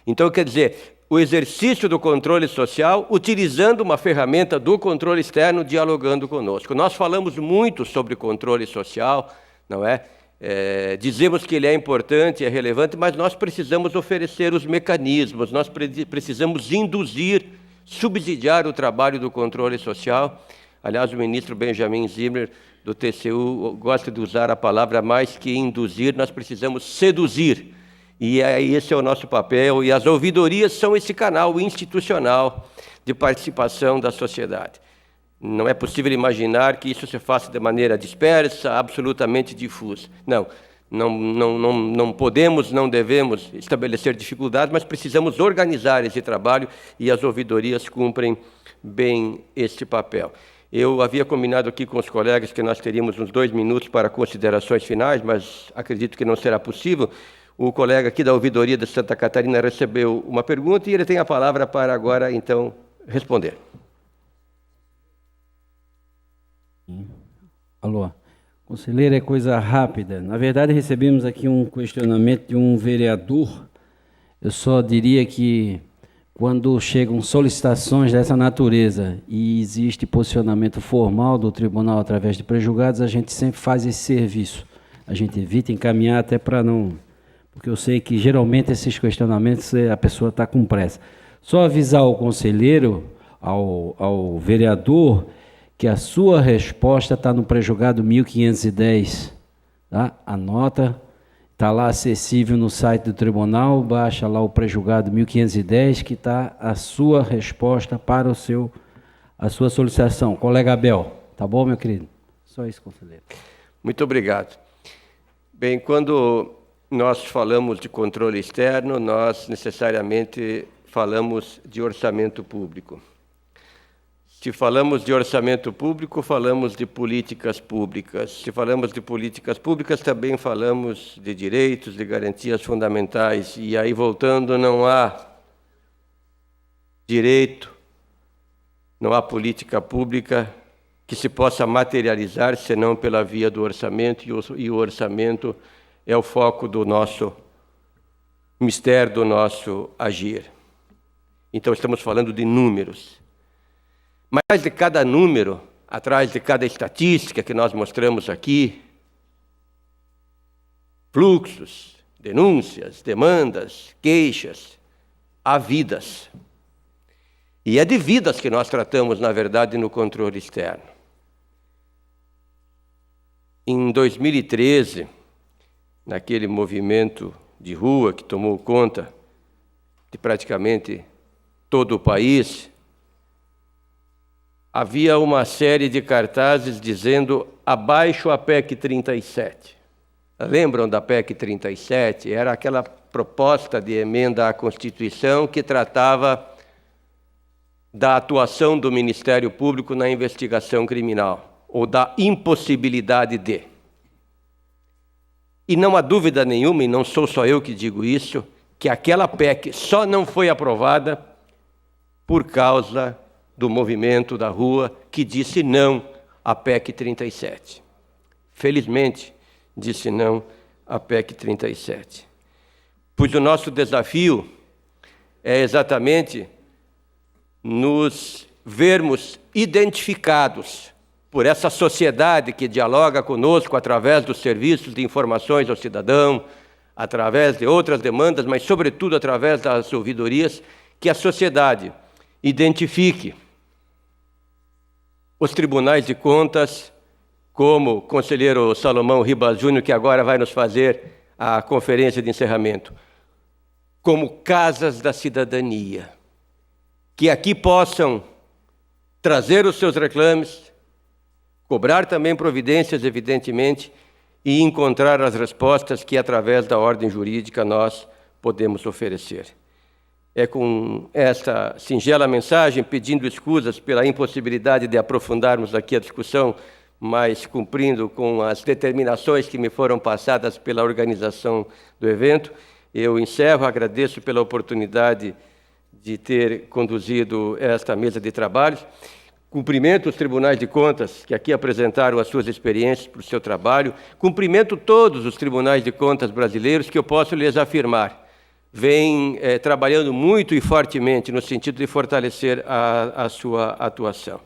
Então, quer dizer, o exercício do controle social utilizando uma ferramenta do controle externo dialogando conosco. Nós falamos muito sobre controle social, não é? Dizemos que ele é importante, é relevante, mas nós precisamos oferecer os mecanismos, nós precisamos induzir, subsidiar o trabalho do controle social. Aliás, o ministro Benjamin Zimmer, do TCU, gosta de usar a palavra mais que induzir, nós precisamos seduzir. E esse é o nosso papel, e as ouvidorias são esse canal institucional de participação da sociedade. Não é possível imaginar que isso se faça de maneira dispersa, absolutamente difusa. Não podemos, não devemos estabelecer dificuldades, mas precisamos organizar esse trabalho e as ouvidorias cumprem bem este papel. Eu havia combinado aqui com os colegas que nós teríamos uns 2 minutos para considerações finais, mas acredito que não será possível. O colega aqui da ouvidoria de Santa Catarina recebeu uma pergunta e ele tem a palavra para agora, então, responder. Alô. Conselheiro, é coisa rápida. Na verdade, recebemos aqui um questionamento de um vereador. Eu só diria que, quando chegam solicitações dessa natureza e existe posicionamento formal do tribunal através de pré-julgados, a gente sempre faz esse serviço. A gente evita encaminhar até para não... Porque eu sei que, geralmente, esses questionamentos a pessoa está com pressa. Só avisar ao conselheiro, ao vereador, que a sua resposta está no pré-julgado 1510, tá? Anota, está lá acessível no site do tribunal, baixa lá o pré-julgado 1510, que está a sua resposta para a sua solicitação. Colega Abel, tá bom, meu querido? Só isso, conselheiro. Muito obrigado. Bem, quando nós falamos de controle externo, nós necessariamente falamos de orçamento público. Se falamos de orçamento público, falamos de políticas públicas. Se falamos de políticas públicas, também falamos de direitos, de garantias fundamentais. E aí, voltando, não há direito, não há política pública que se possa materializar senão pela via do orçamento, e o orçamento é o foco do nosso mistério, do nosso agir. Então, estamos falando de números. Mas atrás de cada número, atrás de cada estatística que nós mostramos aqui, fluxos, denúncias, demandas, queixas, há vidas. E é de vidas que nós tratamos, na verdade, no controle externo. Em 2013, naquele movimento de rua que tomou conta de praticamente todo o país, havia uma série de cartazes dizendo abaixo a PEC 37. Lembram da PEC 37? Era aquela proposta de emenda à Constituição que tratava da atuação do Ministério Público na investigação criminal, ou da impossibilidade de. E não há dúvida nenhuma, e não sou só eu que digo isso, que aquela PEC só não foi aprovada por causa do movimento da rua que disse não à PEC 37. Felizmente, disse não à PEC 37. Pois o nosso desafio é exatamente nos vermos identificados por essa sociedade que dialoga conosco através dos serviços de informações ao cidadão, através de outras demandas, mas, sobretudo, através das ouvidorias, que a sociedade identifique os tribunais de contas, como o conselheiro Salomão Ribas Júnior, que agora vai nos fazer a conferência de encerramento, como casas da cidadania, que aqui possam trazer os seus reclames, cobrar também providências, evidentemente, e encontrar as respostas que, através da ordem jurídica, nós podemos oferecer. É com esta singela mensagem, pedindo escusas pela impossibilidade de aprofundarmos aqui a discussão, mas cumprindo com as determinações que me foram passadas pela organização do evento, eu encerro, agradeço pela oportunidade de ter conduzido esta mesa de trabalhos. Cumprimento os tribunais de contas que aqui apresentaram as suas experiências para o seu trabalho. Cumprimento todos os tribunais de contas brasileiros que eu posso lhes afirmar. Vêm trabalhando muito e fortemente no sentido de fortalecer a sua atuação.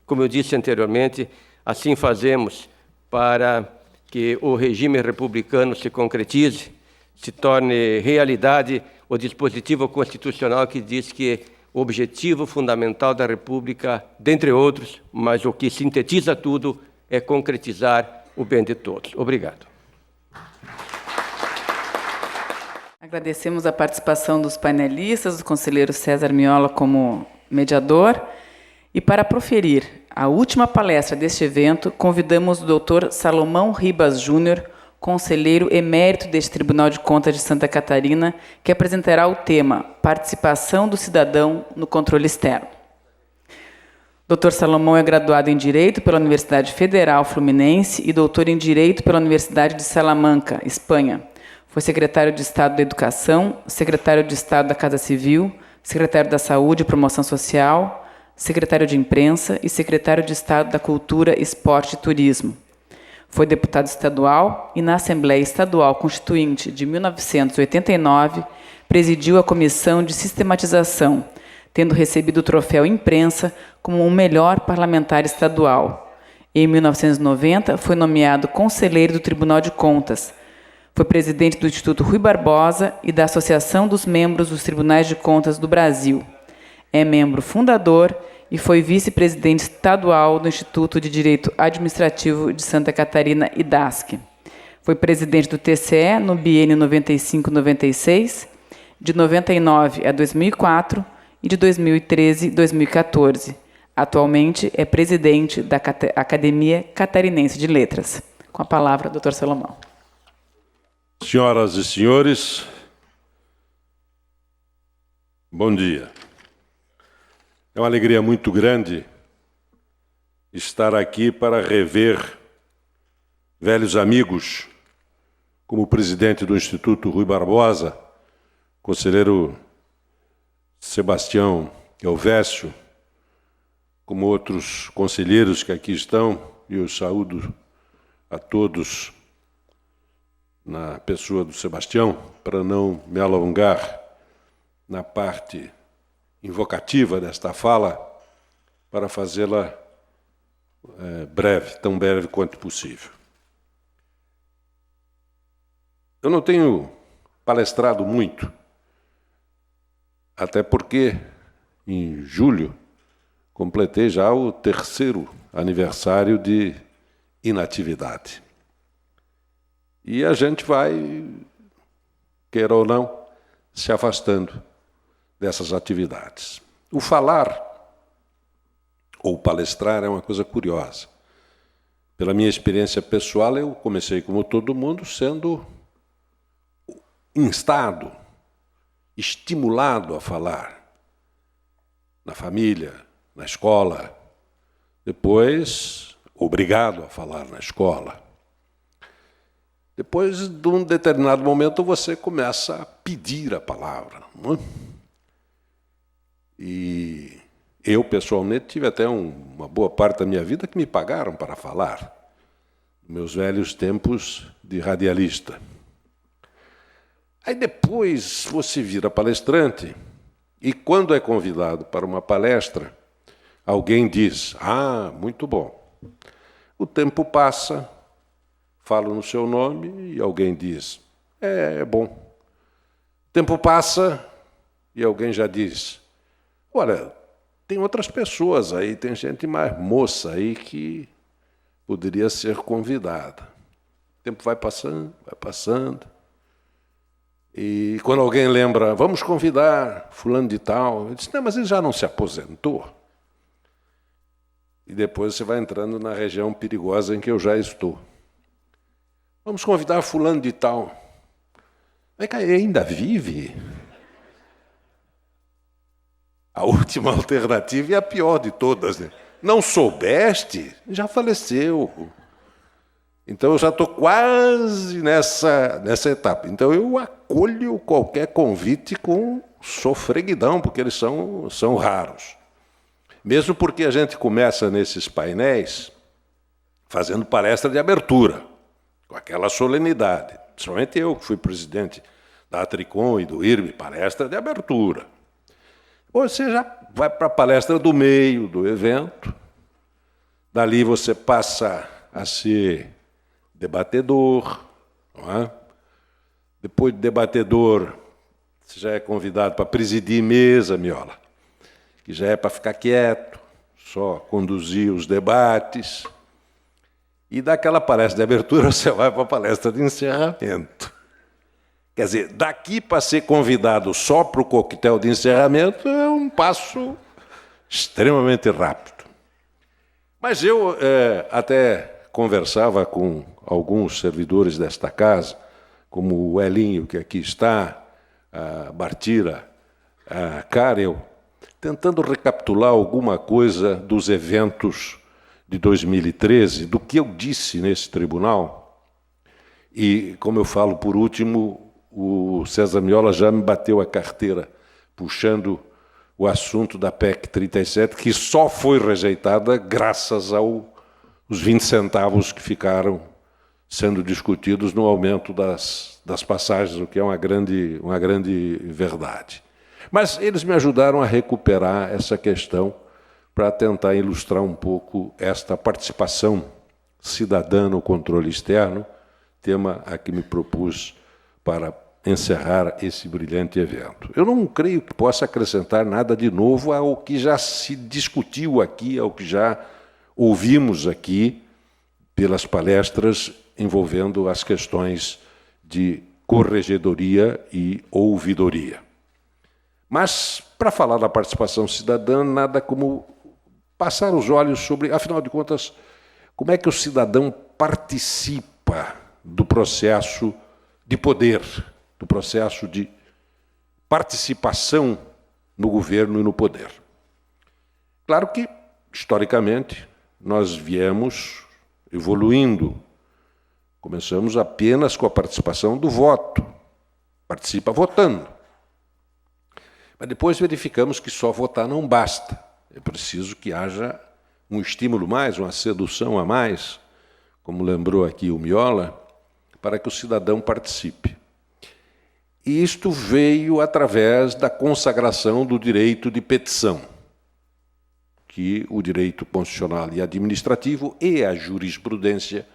Como eu disse anteriormente, assim fazemos para que o regime republicano se concretize, se torne realidade o dispositivo constitucional que diz que o objetivo fundamental da República, dentre outros, mas o que sintetiza tudo, é concretizar o bem de todos. Obrigado. Agradecemos a participação dos painelistas, do conselheiro César Miola como mediador. E para proferir a última palestra deste evento, convidamos o Dr. Salomão Ribas Júnior, conselheiro emérito deste Tribunal de Contas de Santa Catarina, que apresentará o tema Participação do Cidadão no Controle Externo. Dr. Salomão é graduado em Direito pela Universidade Federal Fluminense e doutor em Direito pela Universidade de Salamanca, Espanha. Foi secretário de Estado da Educação, secretário de Estado da Casa Civil, secretário da Saúde e Promoção Social, secretário de Imprensa e secretário de Estado da Cultura, Esporte e Turismo. Foi deputado estadual e, na Assembleia Estadual Constituinte de 1989, presidiu a Comissão de Sistematização, tendo recebido o troféu Imprensa como o melhor parlamentar estadual. Em 1990, foi nomeado conselheiro do Tribunal de Contas. Foi presidente do Instituto Rui Barbosa e da Associação dos Membros dos Tribunais de Contas do Brasil. É membro fundador e foi vice-presidente estadual do Instituto de Direito Administrativo de Santa Catarina, IDASC. Foi presidente do TCE no biênio 95-96, de 99 a 2004 e de 2013 a 2014. Atualmente é presidente da Academia Catarinense de Letras. Com a palavra, Dr. Salomão. Senhoras e senhores, bom dia. É uma alegria muito grande estar aqui para rever velhos amigos, como o presidente do Instituto Rui Barbosa, conselheiro Sebastião Elvésio, como outros conselheiros que aqui estão, e eu saúdo a todos na pessoa do Sebastião, para não me alongar na parte invocativa desta fala, para fazê-la breve, tão breve quanto possível. Eu não tenho palestrado muito, até porque em julho completei já o 3º aniversário de inatividade. E a gente vai, queira ou não, se afastando dessas atividades. O falar ou palestrar é uma coisa curiosa. Pela minha experiência pessoal, eu comecei, como todo mundo, sendo instado, estimulado a falar. Na família, na escola. Depois, obrigado a falar na escola. Depois, de um determinado momento, você começa a pedir a palavra. Não é? E eu, pessoalmente, tive até uma boa parte da minha vida que me pagaram para falar. Meus velhos tempos de radialista. Aí depois você vira palestrante e, quando é convidado para uma palestra, alguém diz, muito bom. O tempo passa, falo no seu nome e alguém diz, é bom. O tempo passa e alguém já diz, olha, tem outras pessoas aí, tem gente mais moça aí que poderia ser convidada. O tempo vai passando, vai passando. E quando alguém lembra, vamos convidar fulano de tal, eu disse, não, mas ele já não se aposentou. E depois você vai entrando na região perigosa em que eu já estou. Vamos convidar fulano de tal. Ele ainda vive? A última alternativa é a pior de todas, né? Não soubeste? Já faleceu. Então, eu já estou quase nessa etapa. Então, eu acolho qualquer convite com sofreguidão, porque eles são raros. Mesmo porque a gente começa nesses painéis fazendo palestra de abertura, com aquela solenidade. Principalmente eu, que fui presidente da Atricom e do IRB, palestra de abertura. Você já vai para a palestra do meio do evento, dali você passa a ser debatedor, não é? Depois de debatedor, você já é convidado para presidir mesa, Miola, que já é para ficar quieto, só conduzir os debates. E daquela palestra de abertura você vai para a palestra de encerramento. Quer dizer, daqui para ser convidado só para o coquetel de encerramento é um passo extremamente rápido. Mas eu até conversava com alguns servidores desta casa, como o Elinho, que aqui está, a Bartira, a Karel, tentando recapitular alguma coisa dos eventos de 2013, do que eu disse nesse tribunal. E, como eu falo por último, o César Miola já me bateu a carteira, puxando o assunto da PEC 37, que só foi rejeitada graças aos 20 centavos que ficaram sendo discutidos no aumento das passagens, o que é uma grande verdade. Mas eles me ajudaram a recuperar essa questão para tentar ilustrar um pouco esta participação cidadã no controle externo, tema a que me propus para encerrar esse brilhante evento. Eu não creio que possa acrescentar nada de novo ao que já se discutiu aqui, ao que já ouvimos aqui pelas palestras envolvendo as questões de corregedoria e ouvidoria. Mas, para falar da participação cidadã, nada como passar os olhos sobre, afinal de contas, como é que o cidadão participa do processo de poder, do processo de participação no governo e no poder. Claro que, historicamente, nós viemos evoluindo. Começamos apenas com a participação do voto. Participa votando. Mas depois verificamos que só votar não basta. É preciso que haja um estímulo mais, uma sedução a mais, como lembrou aqui o Miola, para que o cidadão participe. E isto veio através da consagração do direito de petição, que o direito constitucional e administrativo e a jurisprudência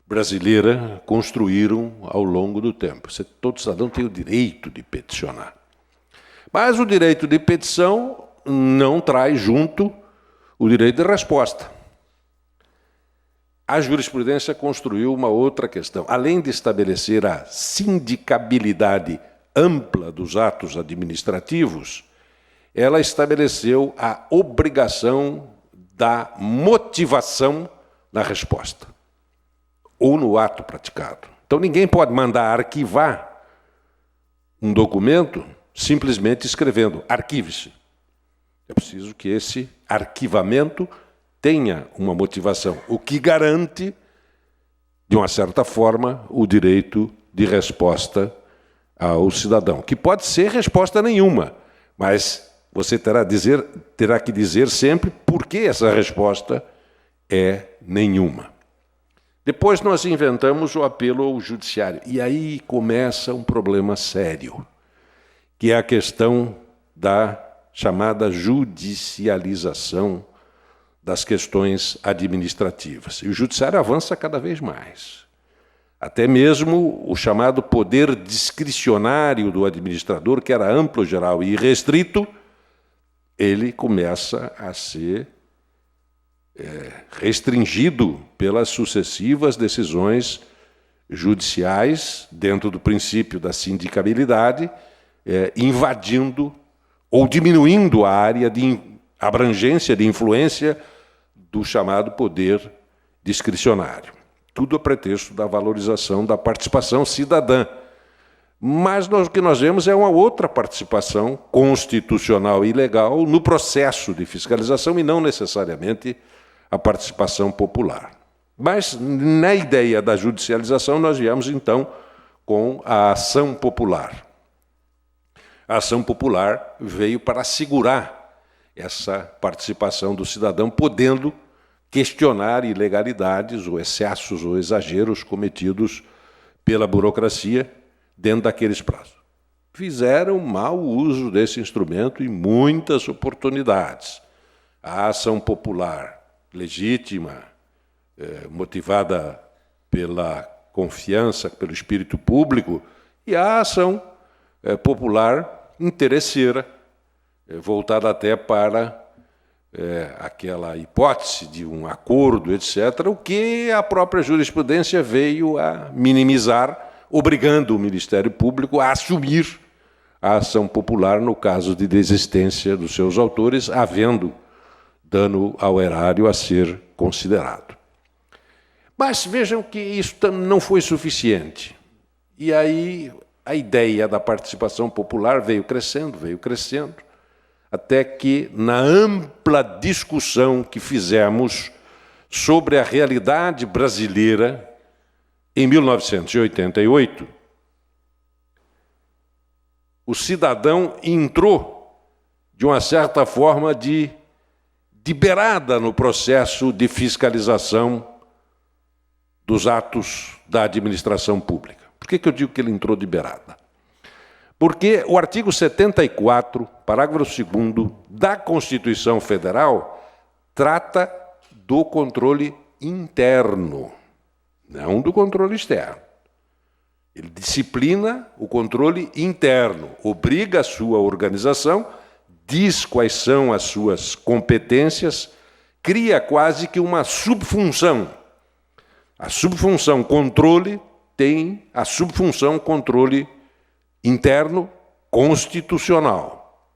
brasileira construíram ao longo do tempo. Todo cidadão tem o direito de peticionar. Mas o direito de petição não traz junto o direito de resposta. A jurisprudência construiu uma outra questão. Além de estabelecer a sindicabilidade ampla dos atos administrativos, ela estabeleceu a obrigação da motivação na resposta ou no ato praticado. Então, ninguém pode mandar arquivar um documento simplesmente escrevendo arquive-se. É preciso que esse arquivamento tenha uma motivação, o que garante, de uma certa forma, o direito de resposta ao cidadão, que pode ser resposta nenhuma, mas você terá que dizer sempre por que essa resposta é nenhuma. Depois nós inventamos o apelo ao judiciário, e aí começa um problema sério, que é a questão da chamada judicialização das questões administrativas. E o judiciário avança cada vez mais. Até mesmo o chamado poder discricionário do administrador, que era amplo, geral e irrestrito, ele começa a ser restringido pelas sucessivas decisões judiciais, dentro do princípio da sindicabilidade, invadindo ou diminuindo a área de abrangência, de influência do chamado poder discricionário. Tudo a pretexto da valorização da participação cidadã. Mas o que nós vemos é uma outra participação constitucional e legal no processo de fiscalização e não necessariamente a participação popular. Mas, na ideia da judicialização, nós viemos, então, com a ação popular. A ação popular veio para assegurar essa participação do cidadão, podendo questionar ilegalidades ou excessos ou exageros cometidos pela burocracia dentro daqueles prazos. Fizeram mau uso desse instrumento em muitas oportunidades. A ação popular legítima, motivada pela confiança, pelo espírito público, e a ação popular interesseira, voltada até para aquela hipótese de um acordo, etc., o que a própria jurisprudência veio a minimizar, obrigando o Ministério Público a assumir a ação popular no caso de desistência dos seus autores, havendo dano ao erário a ser considerado. Mas vejam que isso não foi suficiente. E aí a ideia da participação popular veio crescendo, até que, na ampla discussão que fizemos sobre a realidade brasileira, em 1988, o cidadão entrou, de uma certa forma, de beirada no processo de fiscalização dos atos da administração pública. Por que eu digo que ele entrou de beirada? Porque o artigo 74, parágrafo 2º da Constituição Federal trata do controle interno, não do controle externo. Ele disciplina o controle interno, obriga a sua organização, diz quais são as suas competências, cria quase que uma subfunção. A subfunção controle tem a subfunção controle interno constitucional.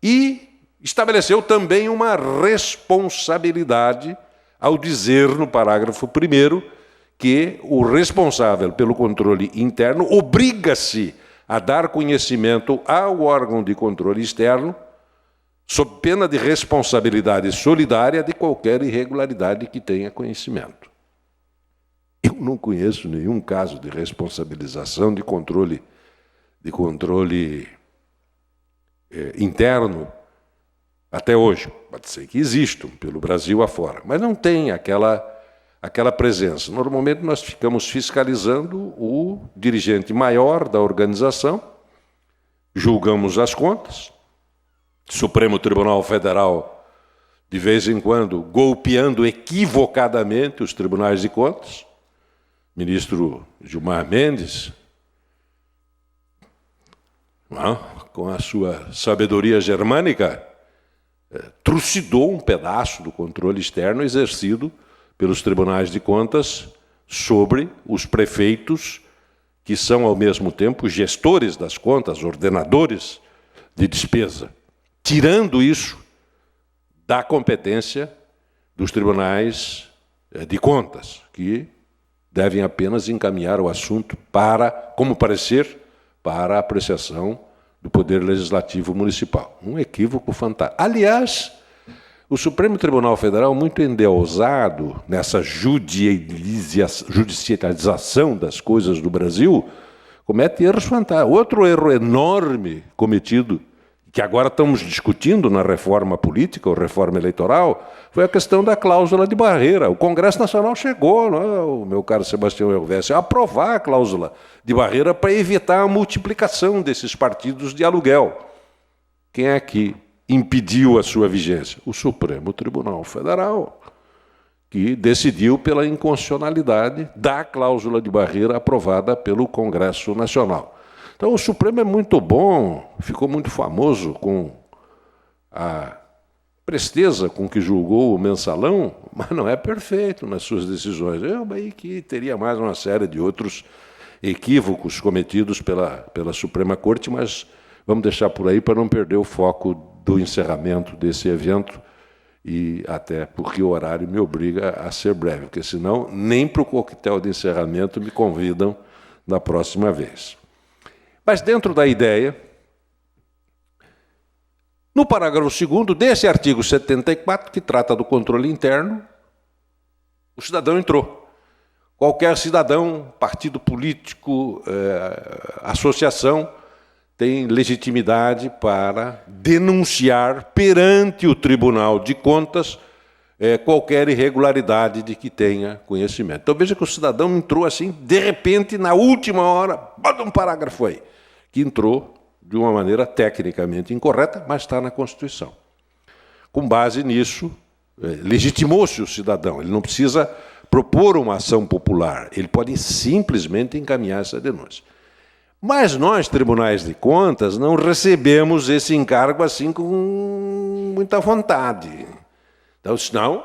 E estabeleceu também uma responsabilidade ao dizer no parágrafo 1º que o responsável pelo controle interno obriga-se a dar conhecimento ao órgão de controle externo, sob pena de responsabilidade solidária de qualquer irregularidade que tenha conhecimento. Eu não conheço nenhum caso de responsabilização de controle interno até hoje. Pode ser que existam pelo Brasil afora, mas não tem aquela presença. Normalmente nós ficamos fiscalizando o dirigente maior da organização, julgamos as contas, Supremo Tribunal Federal, de vez em quando, golpeando equivocadamente os tribunais de contas, ministro Gilmar Mendes, com a sua sabedoria germânica, trucidou um pedaço do controle externo exercido pelos tribunais de contas sobre os prefeitos, que são, ao mesmo tempo, gestores das contas, ordenadores de despesa, tirando isso da competência dos tribunais de contas, que devem apenas encaminhar o assunto para, como parecer, para a apreciação do Poder Legislativo Municipal. Um equívoco fantástico. Aliás, o Supremo Tribunal Federal, muito endeusado nessa judicialização das coisas do Brasil, comete erros fantásticos. Outro erro enorme cometido, que agora estamos discutindo na reforma política ou reforma eleitoral, foi a questão da cláusula de barreira. O Congresso Nacional chegou, o meu caro Sebastião Elvésio, a aprovar a cláusula de barreira para evitar a multiplicação desses partidos de aluguel. Quem é que impediu a sua vigência? O Supremo Tribunal Federal, que decidiu pela inconstitucionalidade da cláusula de barreira aprovada pelo Congresso Nacional. Então, o Supremo é muito bom, ficou muito famoso com a presteza com que julgou o mensalão, mas não é perfeito nas suas decisões. Aí que teria mais uma série de outros equívocos cometidos pela Suprema Corte, mas vamos deixar por aí para não perder o foco do encerramento desse evento, e até porque o horário me obriga a ser breve, porque senão nem para o coquetel de encerramento me convidam da próxima vez. Mas dentro da ideia, no parágrafo 2º desse artigo 74, que trata do controle interno, o cidadão entrou. Qualquer cidadão, partido político, associação, tem legitimidade para denunciar perante o Tribunal de Contas qualquer irregularidade de que tenha conhecimento. Então veja que o cidadão entrou assim, de repente, na última hora, bota um parágrafo aí, que entrou de uma maneira tecnicamente incorreta, mas está na Constituição. Com base nisso, legitimou-se o cidadão. Ele não precisa propor uma ação popular, ele pode simplesmente encaminhar essa denúncia. Mas nós, tribunais de contas, não recebemos esse encargo assim com muita vontade. Então, senão,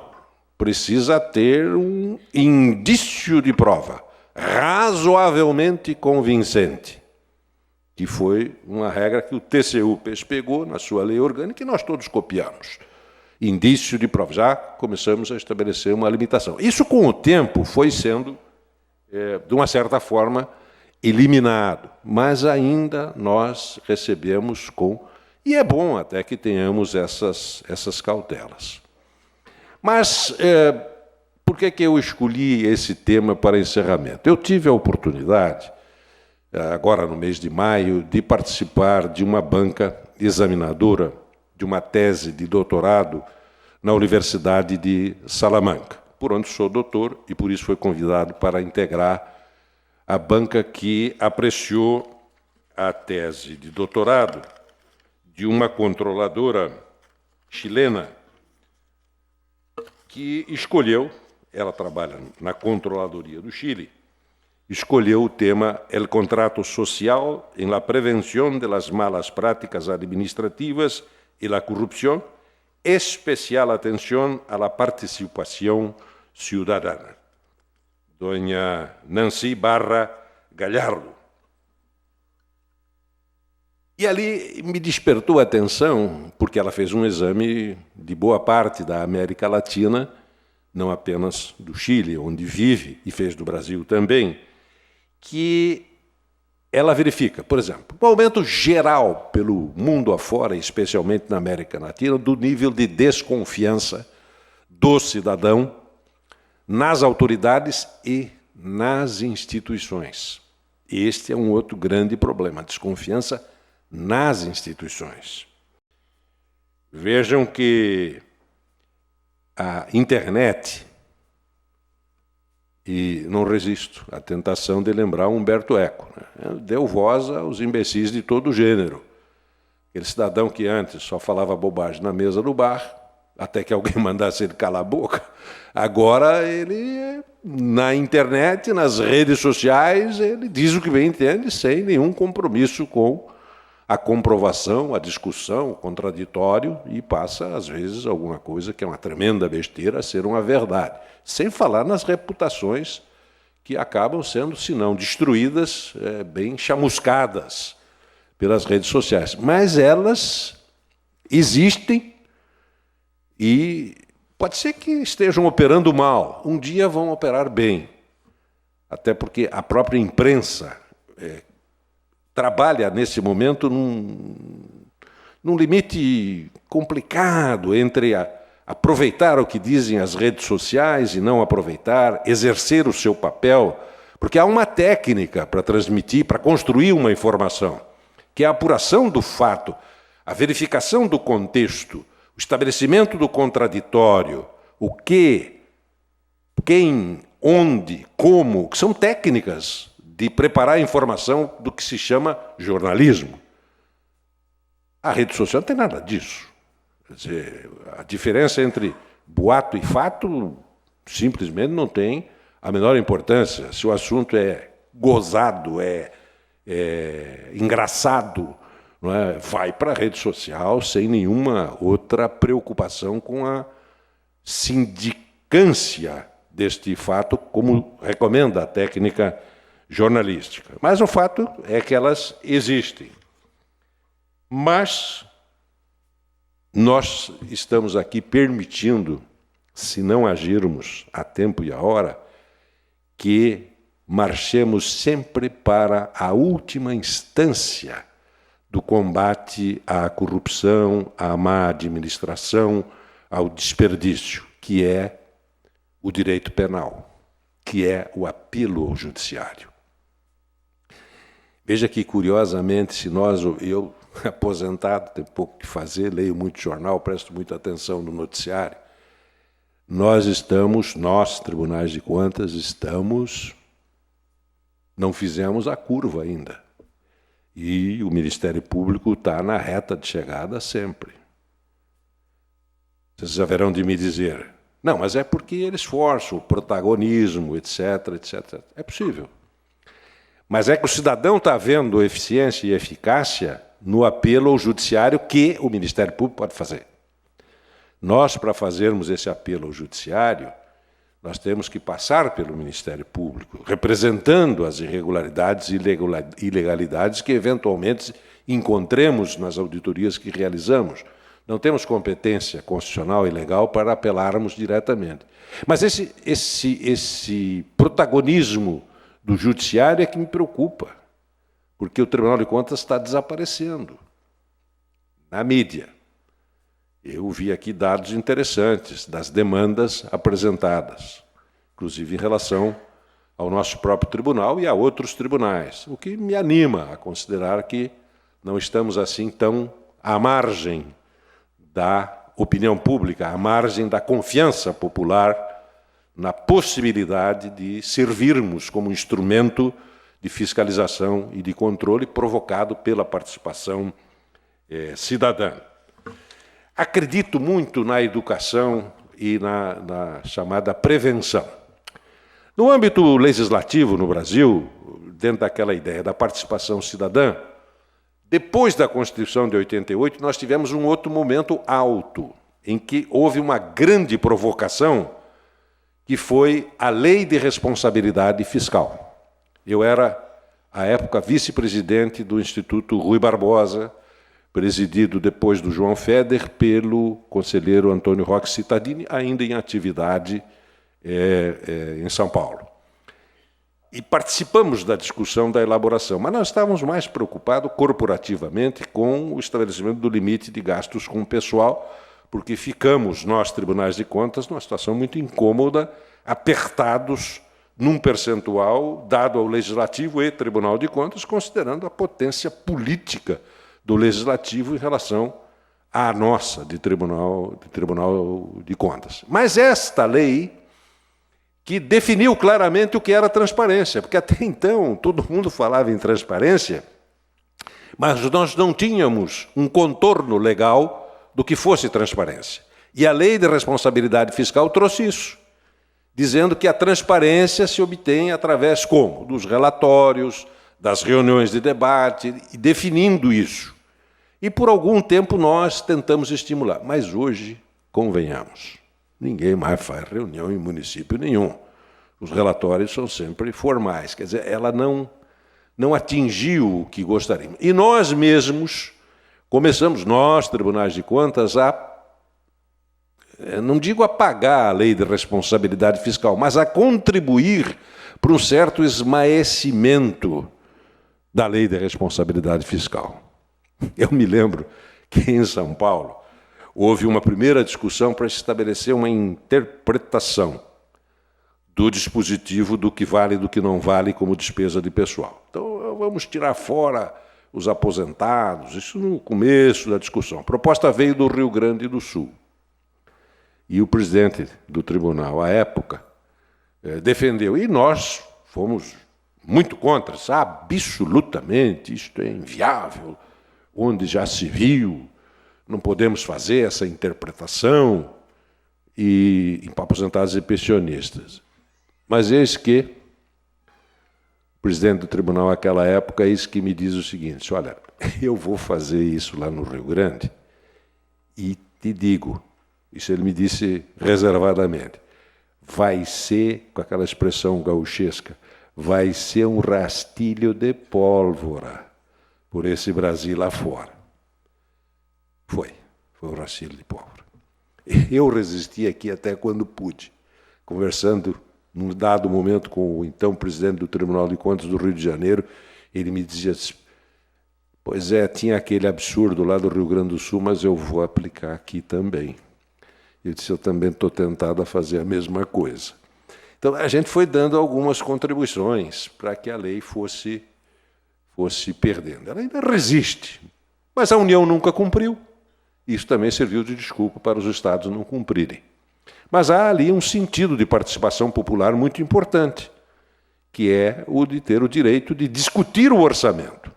precisa ter um indício de prova razoavelmente convincente, que foi uma regra que o TCU pegou na sua lei orgânica e nós todos copiamos. Indício de prova. Já começamos a estabelecer uma limitação. Isso, com o tempo, foi sendo, de uma certa forma, eliminado, mas ainda nós recebemos com... E é bom até que tenhamos essas cautelas. Mas por que eu escolhi esse tema para encerramento? Eu tive a oportunidade, agora no mês de maio, de participar de uma banca examinadora de uma tese de doutorado na Universidade de Salamanca, por onde sou doutor e por isso fui convidado para integrar a banca que apreciou a tese de doutorado de uma controladora chilena que escolheu, ela trabalha na Controladoria do Chile, escolheu o tema El contrato social en la prevención de las malas prácticas administrativas y la corrupción, especial atención a la participación ciudadana. Dona Nancy Barra Gallardo. E ali me despertou a atenção, porque ela fez um exame de boa parte da América Latina, não apenas do Chile, onde vive, e fez do Brasil também, que ela verifica, por exemplo, o aumento geral pelo mundo afora, especialmente na América Latina, do nível de desconfiança do cidadão nas autoridades e nas instituições. Este é um outro grande problema, a desconfiança nas instituições. Vejam que a internet, e não resisto à tentação de lembrar Humberto Eco, né? Deu voz aos imbecis de todo gênero. Aquele cidadão que antes só falava bobagem na mesa do bar, até que alguém mandasse ele calar a boca, agora ele, na internet, nas redes sociais, ele diz o que bem entende, sem nenhum compromisso com a comprovação, a discussão, o contraditório, e passa, às vezes, alguma coisa que é uma tremenda besteira a ser uma verdade. Sem falar nas reputações que acabam sendo, se não destruídas, bem chamuscadas pelas redes sociais. Mas elas existem E pode ser que estejam operando mal, um dia vão operar bem. Até porque a própria imprensa trabalha, nesse momento, num limite complicado entre aproveitar o que dizem as redes sociais e não aproveitar, exercer o seu papel, porque há uma técnica para transmitir, para construir uma informação, que é a apuração do fato, a verificação do contexto, o estabelecimento do contraditório, o que, quem, onde, como, que são técnicas de preparar a informação do que se chama jornalismo. A rede social não tem nada disso. Quer dizer, a diferença entre boato e fato simplesmente não tem a menor importância. Se o assunto é gozado, é engraçado, não é? Vai para a rede social sem nenhuma outra preocupação com a sindicância deste fato, como recomenda a técnica jornalística. Mas o fato é que elas existem. Mas nós estamos aqui permitindo, se não agirmos a tempo e a hora, que marchemos sempre para a última instância do combate à corrupção, à má administração, ao desperdício, que é o direito penal, que é o apelo ao judiciário. Veja que, curiosamente, se eu, aposentado, tenho pouco o que fazer, leio muito jornal, presto muita atenção no noticiário, nós, tribunais de contas, não fizemos a curva ainda. E o Ministério Público está na reta de chegada sempre. Vocês haverão de me dizer, não, mas é porque eles forçam o protagonismo, etc, etc. É possível. Mas é que o cidadão está vendo eficiência e eficácia no apelo ao judiciário que o Ministério Público pode fazer. Nós, para fazermos esse apelo ao judiciário, nós temos que passar pelo Ministério Público, representando as irregularidades e ilegalidades que, eventualmente, encontremos nas auditorias que realizamos. Não temos competência constitucional e legal para apelarmos diretamente. Mas esse protagonismo do judiciário é que me preocupa, porque o Tribunal de Contas está desaparecendo na mídia. Eu vi aqui dados interessantes das demandas apresentadas, inclusive em relação ao nosso próprio tribunal e a outros tribunais, o que me anima a considerar que não estamos assim tão à margem da opinião pública, à margem da confiança popular na possibilidade de servirmos como instrumento de fiscalização e de controle provocado pela participação cidadã. Acredito muito na educação e na chamada prevenção. No âmbito legislativo no Brasil, dentro daquela ideia da participação cidadã, depois da Constituição de 88, nós tivemos um outro momento alto, em que houve uma grande provocação, que foi a Lei de Responsabilidade Fiscal. Eu era, à época, vice-presidente do Instituto Rui Barbosa, presidido depois do João Feder pelo conselheiro Antônio Roque Cittadini, ainda em atividade em São Paulo. E participamos da discussão da elaboração, mas nós estávamos mais preocupados corporativamente com o estabelecimento do limite de gastos com o pessoal, porque ficamos, nós, tribunais de contas, numa situação muito incômoda, apertados num percentual dado ao Legislativo e Tribunal de Contas, considerando a potência política do Legislativo em relação à nossa, de Tribunal de Contas. Mas esta lei que definiu claramente o que era transparência, porque até então todo mundo falava em transparência, mas nós não tínhamos um contorno legal do que fosse transparência. E a Lei de Responsabilidade Fiscal trouxe isso, dizendo que a transparência se obtém através como? Dos relatórios, das reuniões de debate, e definindo isso. E por algum tempo nós tentamos estimular, mas hoje, convenhamos, ninguém mais faz reunião em município nenhum. Os relatórios são sempre formais, quer dizer, ela não atingiu o que gostaríamos. E nós mesmos começamos, nós, tribunais de contas, a não digo a pagar a lei de responsabilidade fiscal, mas a contribuir para um certo esmaecimento da lei de responsabilidade fiscal. Eu me lembro que em São Paulo houve uma primeira discussão para estabelecer uma interpretação do dispositivo do que vale e do que não vale como despesa de pessoal. Então, vamos tirar fora os aposentados, isso no começo da discussão. A proposta veio do Rio Grande do Sul. E o presidente do tribunal, à época, defendeu. E nós fomos muito contra, absolutamente, isto é inviável, onde já se viu, não podemos fazer essa interpretação, e em aposentados e pensionistas. Mas eis que o presidente do tribunal naquela época, eis que me diz o seguinte: olha, eu vou fazer isso lá no Rio Grande e te digo, isso ele me disse reservadamente, vai ser, com aquela expressão gauchesca, vai ser um rastilho de pólvora por esse Brasil lá fora. Foi um rastilho de pólvora. Eu resisti aqui até quando pude, conversando num dado momento com o então presidente do Tribunal de Contas do Rio de Janeiro. Ele me dizia assim, pois é, tinha aquele absurdo lá do Rio Grande do Sul, mas eu vou aplicar aqui também. Eu disse, eu também estou tentado a fazer a mesma coisa. Então, a gente foi dando algumas contribuições para que a lei fosse perdendo. Ela ainda resiste, mas a União nunca cumpriu. Isso também serviu de desculpa para os Estados não cumprirem. Mas há ali um sentido de participação popular muito importante, que é o de ter o direito de discutir o orçamento.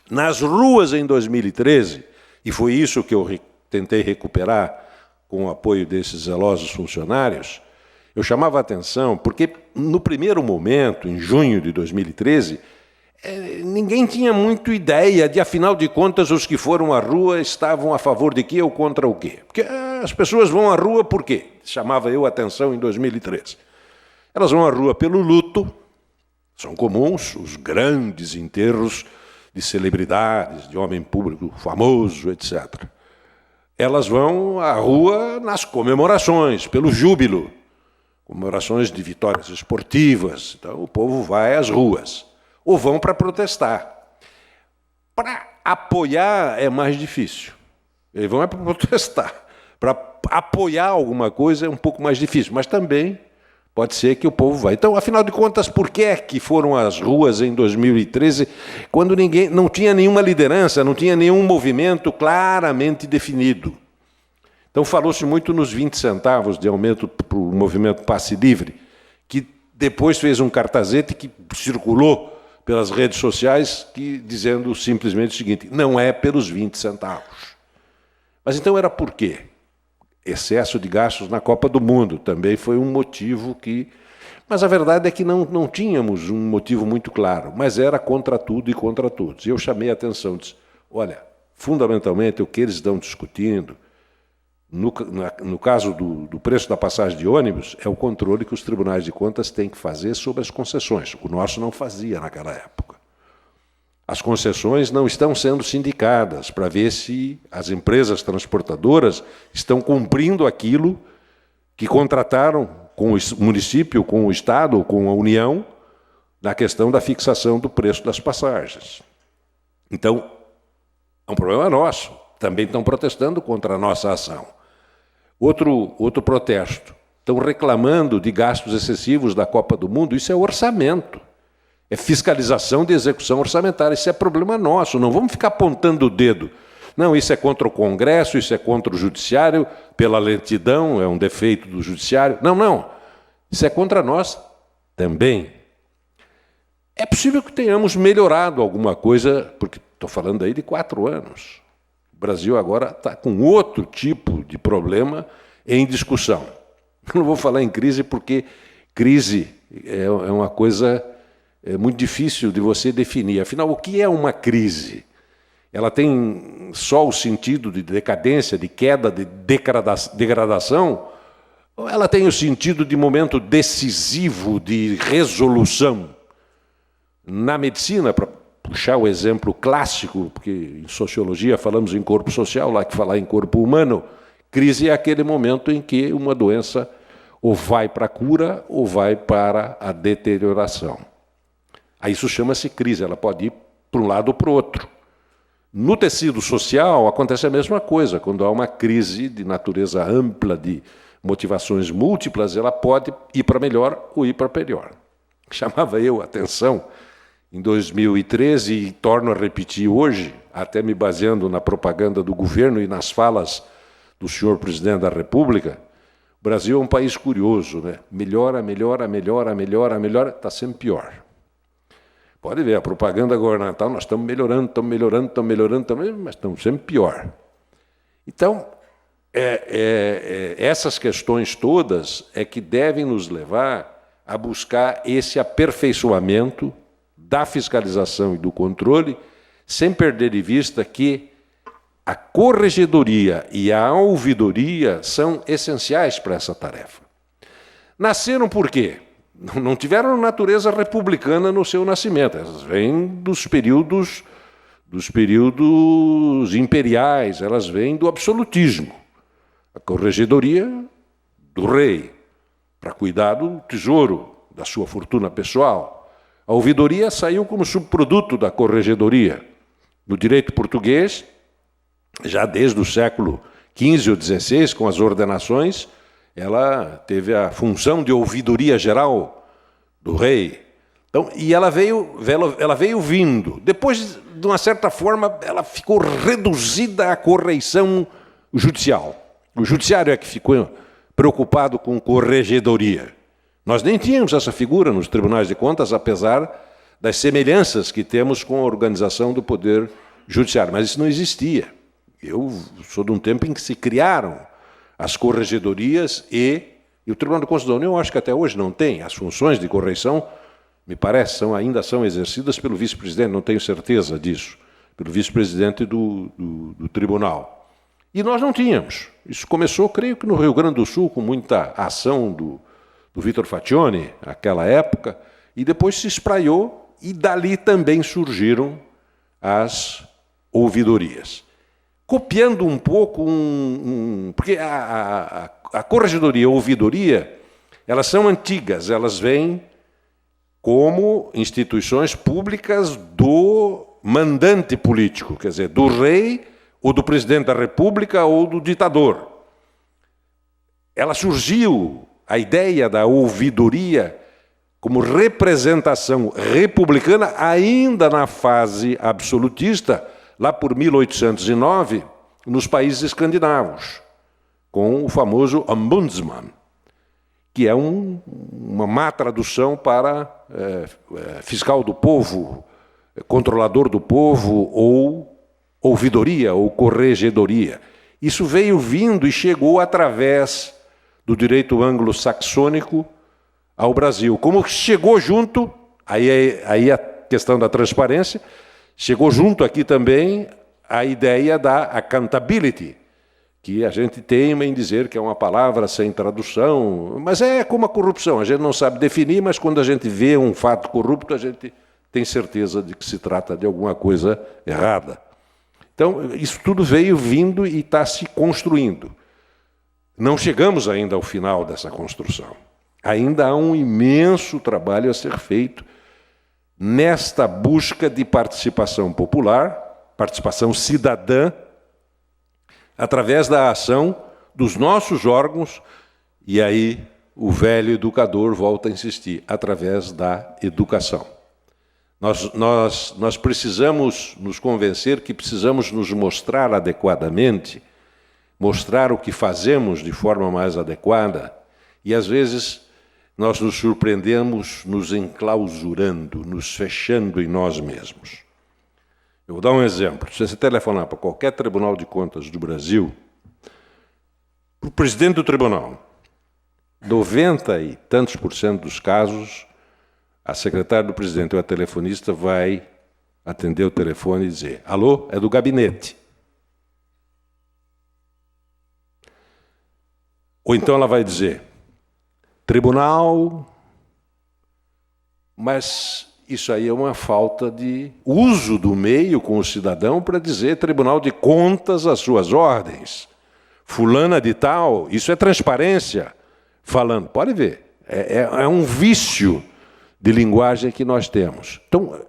Nas ruas, em 2013, e foi isso que eu tentei recuperar com o apoio desses zelosos funcionários, eu chamava a atenção porque, no primeiro momento, em junho de 2013, ninguém tinha muito ideia de, afinal de contas, os que foram à rua estavam a favor de quê ou contra o quê. Porque as pessoas vão à rua por quê? Chamava eu a atenção em 2013. Elas vão à rua pelo luto, são comuns os grandes enterros de celebridades, de homem público famoso, etc. Elas vão à rua nas comemorações, pelo júbilo, comemorações de vitórias esportivas. Então o povo vai às ruas. Ou vão para protestar. Para apoiar é mais difícil. Eles vão para protestar. Para apoiar alguma coisa é um pouco mais difícil, mas também pode ser que o povo vá. Então, afinal de contas, por que é que foram às ruas em 2013, quando ninguém não tinha nenhuma liderança, não tinha nenhum movimento claramente definido? Então, falou-se muito nos 20 centavos de aumento para o movimento Passe Livre, que depois fez um cartazete que circulou pelas redes sociais, dizendo simplesmente o seguinte, não é pelos 20 centavos. Mas então era por quê? Excesso de gastos na Copa do Mundo também foi um motivo que... Mas a verdade é que não tínhamos um motivo muito claro, mas era contra tudo e contra todos. E eu chamei a atenção, disse, olha, fundamentalmente o que eles estão discutindo, no caso do preço da passagem de ônibus, é o controle que os tribunais de contas têm que fazer sobre as concessões. O nosso não fazia naquela época. As concessões não estão sendo sindicadas para ver se as empresas transportadoras estão cumprindo aquilo que contrataram com o município, com o Estado, com a União, na questão da fixação do preço das passagens. Então, é um problema nosso. Também estão protestando contra a nossa ação. Outro protesto. Estão reclamando de gastos excessivos da Copa do Mundo. Isso é orçamento. É fiscalização de execução orçamentária. Isso é problema nosso. Não vamos ficar apontando o dedo. Não, isso é contra o Congresso, isso é contra o Judiciário, pela lentidão, é um defeito do Judiciário. Não. Isso é contra nós também. É possível que tenhamos melhorado alguma coisa, porque estou falando aí de 4 anos. O Brasil agora está com outro tipo de problema em discussão. Não vou falar em crise porque crise é uma coisa muito difícil de você definir. Afinal, o que é uma crise? Ela tem só o sentido de decadência, de queda, de degradação? Ou ela tem o sentido de momento decisivo de resolução? Na medicina, para puxar o exemplo clássico, porque em sociologia falamos em corpo social, lá que falar em corpo humano, Crise é aquele momento em que uma doença ou vai para a cura ou vai para a deterioração. Aí isso chama-se crise, ela pode ir para um lado ou para o outro. No tecido social acontece a mesma coisa, quando há uma crise de natureza ampla, de motivações múltiplas, ela pode ir para melhor ou ir para pior. Chamava eu a atenção em 2013, e torno a repetir hoje, até me baseando na propaganda do governo e nas falas do senhor presidente da República. O Brasil é um país curioso, né? Melhora, está sempre pior. Pode ver, a propaganda governamental, nós estamos melhorando, mas estamos sempre pior. Então, essas questões todas é que devem nos levar a buscar esse aperfeiçoamento da fiscalização e do controle, sem perder de vista que a corregedoria e a ouvidoria são essenciais para essa tarefa. Nasceram por quê? Não tiveram natureza republicana no seu nascimento. Elas vêm dos períodos imperiais, elas vêm do absolutismo. A corregedoria do rei, para cuidar do tesouro, da sua fortuna pessoal. A ouvidoria saiu como subproduto da corregedoria. No direito português, já desde o século XV ou XVI, com as ordenações, ela teve a função de ouvidoria geral do rei. Então, e ela veio vindo. Depois, de uma certa forma, ela ficou reduzida à correição judicial. O judiciário é que ficou preocupado com corregedoria. Nós nem tínhamos essa figura nos tribunais de contas, apesar das semelhanças que temos com a organização do poder judiciário. Mas isso não existia. Eu sou de um tempo em que se criaram as corregedorias e o Tribunal de Contas da União, eu acho que até hoje não tem. As funções de correição, me parece, ainda são exercidas pelo vice-presidente, não tenho certeza disso, pelo vice-presidente do tribunal. E nós não tínhamos. Isso começou, creio que no Rio Grande do Sul, com muita ação do Vitor Faccioni, naquela época, e depois se espraiou, e dali também surgiram as ouvidorias. Copiando um pouco, porque a corregedoria e a ouvidoria, elas são antigas, elas vêm como instituições públicas do mandante político, quer dizer, do rei, ou do presidente da República, ou do ditador. Ela surgiu, a ideia da ouvidoria, como representação republicana, ainda na fase absolutista, lá por 1809, nos países escandinavos, com o famoso ombudsman, que é uma má tradução para fiscal do povo, controlador do povo, ou ouvidoria, ou corregedoria. Isso veio vindo e chegou através do direito anglo-saxônico ao Brasil. Como chegou junto, aí a questão da transparência, chegou junto aqui também a ideia da accountability, que a gente teima em dizer que é uma palavra sem tradução, mas é como a corrupção, a gente não sabe definir, mas quando a gente vê um fato corrupto, a gente tem certeza de que se trata de alguma coisa errada. Então, isso tudo veio vindo e está se construindo. Não chegamos ainda ao final dessa construção. Ainda há um imenso trabalho a ser feito nesta busca de participação popular, participação cidadã, através da ação dos nossos órgãos, e aí o velho educador volta a insistir, através da educação. Nós precisamos nos convencer que precisamos nos mostrar adequadamente, mostrar o que fazemos de forma mais adequada, e às vezes nós nos surpreendemos nos enclausurando, nos fechando em nós mesmos. Eu vou dar um exemplo. Se você telefonar para qualquer Tribunal de Contas do Brasil, para o presidente do tribunal, 90 e tantos % dos casos, a secretária do presidente ou a telefonista vai atender o telefone e dizer: alô, é do gabinete. Ou então ela vai dizer: tribunal, mas isso aí é uma falta de uso do meio com o cidadão para dizer Tribunal de Contas às suas ordens. fulana de tal, isso é transparência falando. Pode ver, é um vício de linguagem que nós temos. Então,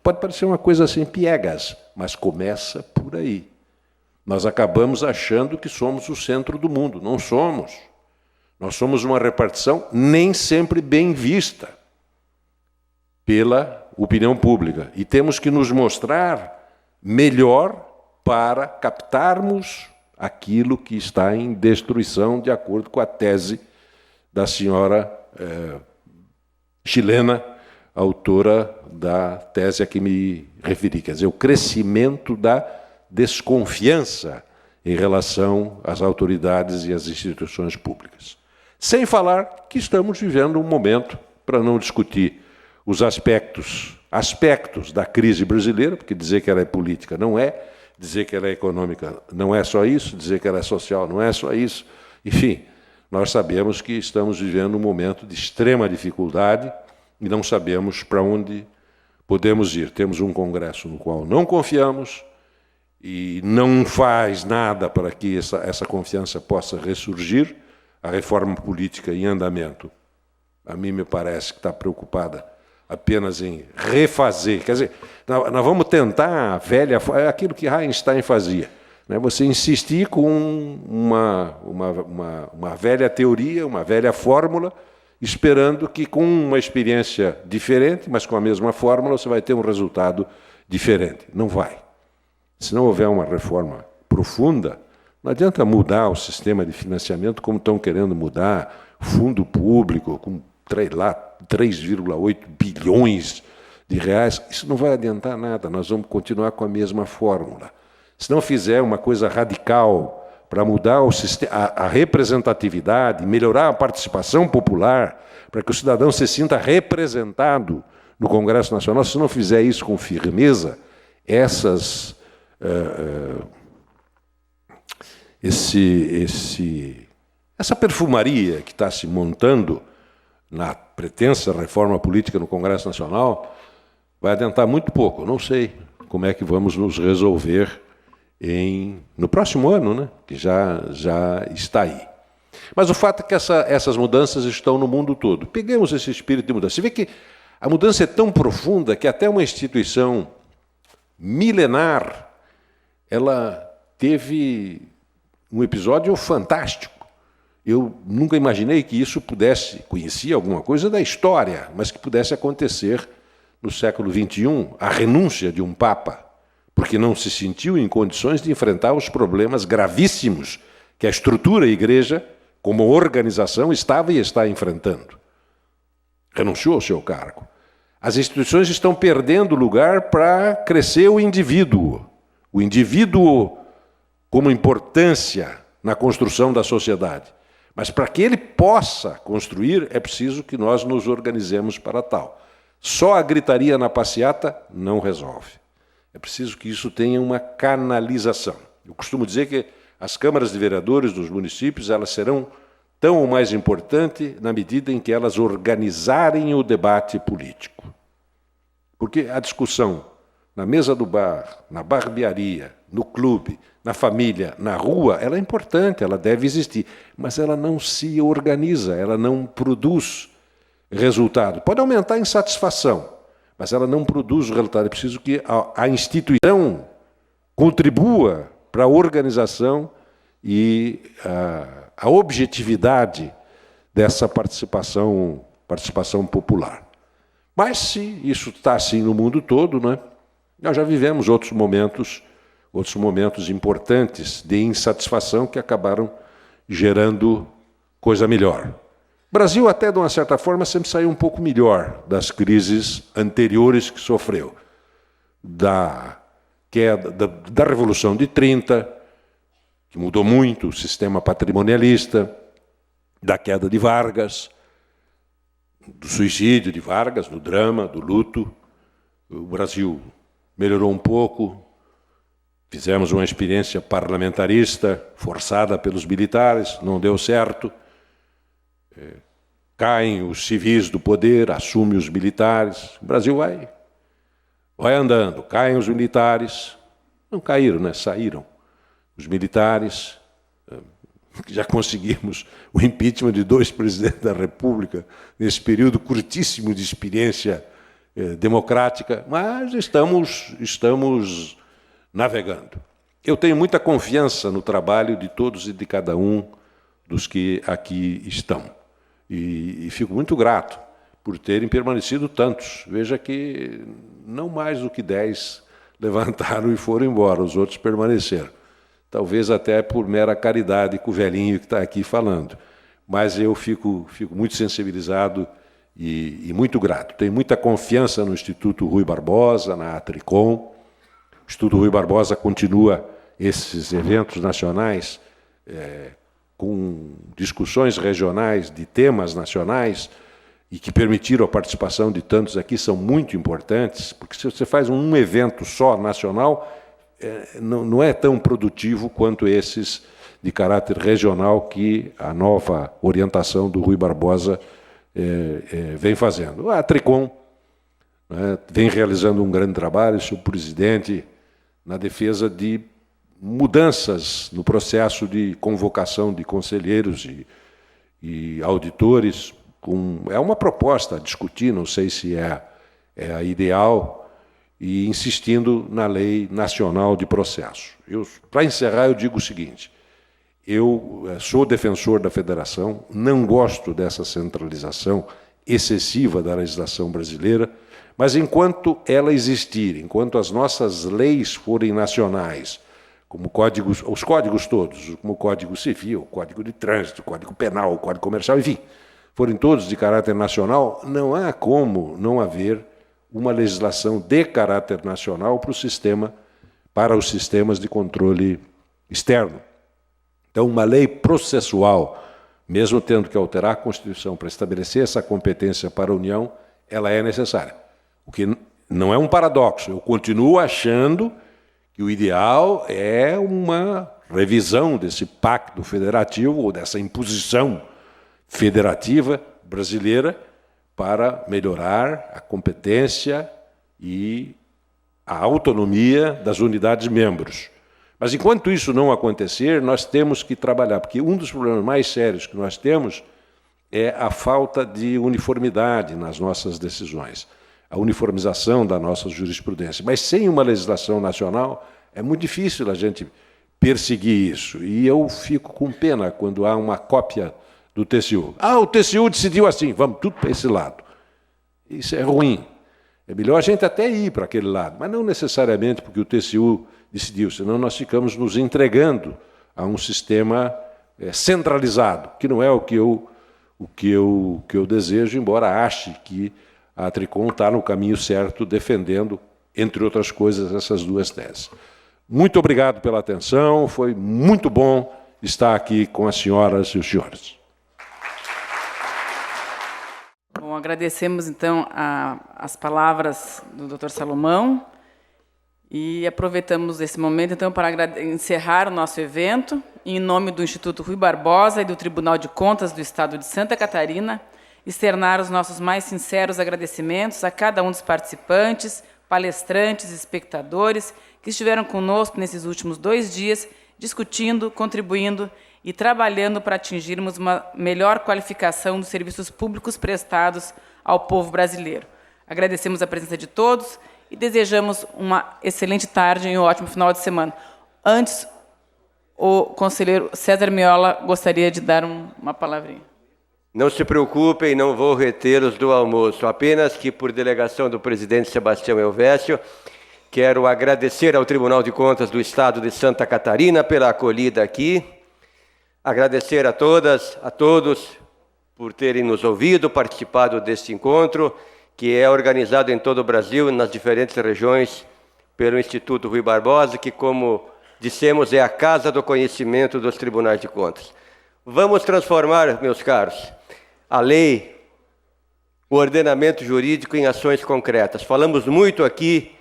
pode parecer uma coisa assim, piegas, mas começa por aí. Nós acabamos achando que somos o centro do mundo. Não somos. Nós somos uma repartição nem sempre bem vista pela opinião pública. E temos que nos mostrar melhor para captarmos aquilo que está em destruição, de acordo com a tese da senhora chilena, autora da tese a que me referi. Quer dizer, o crescimento da desconfiança em relação às autoridades e às instituições públicas. Sem falar que estamos vivendo um momento, para não discutir os aspectos da crise brasileira, porque dizer que ela é política não é, dizer que ela é econômica não é só isso, dizer que ela é social não é só isso. Enfim, nós sabemos que estamos vivendo um momento de extrema dificuldade e não sabemos para onde podemos ir. Temos um Congresso no qual não confiamos e não faz nada para que essa confiança possa ressurgir. A reforma política em andamento, a mim me parece que está preocupada apenas em refazer. Quer dizer, nós vamos tentar a velha, aquilo que Einstein fazia, né? Você insistir com uma velha teoria, uma velha fórmula, esperando que com uma experiência diferente, mas com a mesma fórmula, você vai ter um resultado diferente. Não vai. Se não houver uma reforma profunda, não adianta mudar o sistema de financiamento como estão querendo mudar, fundo público, com 3,8 bilhões de reais. Isso não vai adiantar nada, nós vamos continuar com a mesma fórmula. Se não fizer uma coisa radical para mudar o sistema, a representatividade, melhorar a participação popular, para que o cidadão se sinta representado no Congresso Nacional, se não fizer isso com firmeza, essa perfumaria que está se montando na pretensa reforma política no Congresso Nacional vai adiantar muito pouco. Eu não sei como é que vamos nos resolver no próximo ano, né, que já está aí. Mas o fato é que essas mudanças estão no mundo todo. Peguemos esse espírito de mudança. Você vê que a mudança é tão profunda que até uma instituição milenar, ela teve um episódio fantástico. Eu nunca imaginei que isso conhecia alguma coisa da história, mas que pudesse acontecer no século XXI, a renúncia de um Papa, porque não se sentiu em condições de enfrentar os problemas gravíssimos que a estrutura da Igreja, como organização, estava e está enfrentando. Renunciou ao seu cargo. As instituições estão perdendo lugar para crescer o indivíduo. O indivíduo como importância na construção da sociedade. Mas para que ele possa construir, é preciso que nós nos organizemos para tal. Só a gritaria na passeata não resolve. É preciso que isso tenha uma canalização. Eu costumo dizer que as câmaras de vereadores dos municípios, elas serão tão ou mais importantes na medida em que elas organizarem o debate político. Porque a discussão na mesa do bar, na barbearia, no clube, na família, na rua, ela é importante, ela deve existir, mas ela não se organiza, ela não produz resultado. Pode aumentar a insatisfação, mas ela não produz o resultado. É preciso que a instituição contribua para a organização e a objetividade dessa participação popular. Mas se isso está assim no mundo todo, né, nós já vivemos outros momentos importantes de insatisfação que acabaram gerando coisa melhor. O Brasil, até de uma certa forma, sempre saiu um pouco melhor das crises anteriores que sofreu. Da queda da Revolução de 30, que mudou muito o sistema patrimonialista, da queda de Vargas, do suicídio de Vargas, do drama, do luto. O Brasil melhorou um pouco, fizemos uma experiência parlamentarista forçada pelos militares, não deu certo. Caem os civis do poder, assumem os militares. O Brasil vai andando, caem os militares. Não caíram, né? Saíram os militares. Já conseguimos o impeachment de 2 presidentes da República nesse período curtíssimo de experiência democrática, mas estamos navegando. Eu tenho muita confiança no trabalho de todos e de cada um dos que aqui estão. E fico muito grato por terem permanecido tantos. Veja que não mais do que 10 levantaram e foram embora, os outros permaneceram. Talvez até por mera caridade com o velhinho que está aqui falando. Mas eu fico muito sensibilizado e muito grato. Tenho muita confiança no Instituto Rui Barbosa, na Atricom. O Instituto Rui Barbosa continua esses eventos nacionais com discussões regionais de temas nacionais e que permitiram a participação de tantos aqui, são muito importantes, porque se você faz um evento só nacional, não é tão produtivo quanto esses de caráter regional que a nova orientação do Rui Barbosa vem fazendo. A Tricom vem realizando um grande trabalho, seu presidente, na defesa de mudanças no processo de convocação de conselheiros e auditores. É uma proposta a discutir, não sei se é a ideal, e insistindo na Lei Nacional de Processo. Para encerrar, eu digo o seguinte: eu sou defensor da federação, não gosto dessa centralização excessiva da legislação brasileira, mas enquanto ela existir, enquanto as nossas leis forem nacionais, como os códigos todos, como o Código Civil, o Código de Trânsito, o Código Penal, o Código Comercial, enfim, forem todos de caráter nacional, não há como não haver uma legislação de caráter nacional para os sistemas de controle externo. Então, uma lei processual, mesmo tendo que alterar a Constituição para estabelecer essa competência para a União, ela é necessária. O que não é um paradoxo. Eu continuo achando que o ideal é uma revisão desse pacto federativo ou dessa imposição federativa brasileira para melhorar a competência e a autonomia das unidades membros. Mas, enquanto isso não acontecer, nós temos que trabalhar, porque um dos problemas mais sérios que nós temos é a falta de uniformidade nas nossas decisões, a uniformização da nossa jurisprudência. Mas, sem uma legislação nacional, é muito difícil a gente perseguir isso. E eu fico com pena quando há uma cópia do TCU. O TCU decidiu assim, vamos tudo para esse lado. Isso é ruim. É melhor a gente até ir para aquele lado, mas não necessariamente porque o TCU decidiu, senão nós ficamos nos entregando a um sistema centralizado, que não é o que eu desejo, embora ache que a Tricom está no caminho certo, defendendo, entre outras coisas, essas duas teses. Muito obrigado pela atenção, foi muito bom estar aqui com as senhoras e os senhores. Bom, agradecemos, então, as palavras do Dr. Salomão e aproveitamos esse momento, então, para encerrar o nosso evento, em nome do Instituto Rui Barbosa e do Tribunal de Contas do Estado de Santa Catarina, externar os nossos mais sinceros agradecimentos a cada um dos participantes, palestrantes, espectadores, que estiveram conosco nesses últimos 2 dias, discutindo, contribuindo e trabalhando para atingirmos uma melhor qualificação dos serviços públicos prestados ao povo brasileiro. Agradecemos a presença de todos e desejamos uma excelente tarde e um ótimo final de semana. Antes, o conselheiro César Miola gostaria de dar uma palavrinha. Não se preocupem, não vou retê-los do almoço, apenas que, por delegação do presidente Sebastião Elvésio, quero agradecer ao Tribunal de Contas do Estado de Santa Catarina pela acolhida aqui, agradecer a todas, a todos, por terem nos ouvido, participado deste encontro, que é organizado em todo o Brasil, nas diferentes regiões, pelo Instituto Rui Barbosa, que, como dissemos, é a casa do conhecimento dos tribunais de contas. Vamos transformar, meus caros, a lei, o ordenamento jurídico em ações concretas. Falamos muito aqui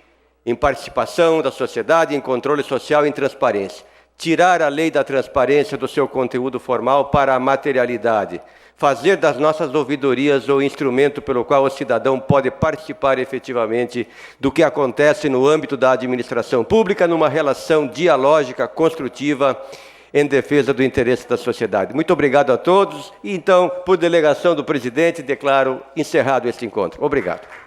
em participação da sociedade, em controle social e em transparência. Tirar a lei da transparência do seu conteúdo formal para a materialidade. Fazer das nossas ouvidorias o instrumento pelo qual o cidadão pode participar efetivamente do que acontece no âmbito da administração pública, numa relação dialógica, construtiva, em defesa do interesse da sociedade. Muito obrigado a todos e, então, por delegação do presidente, declaro encerrado este encontro. Obrigado.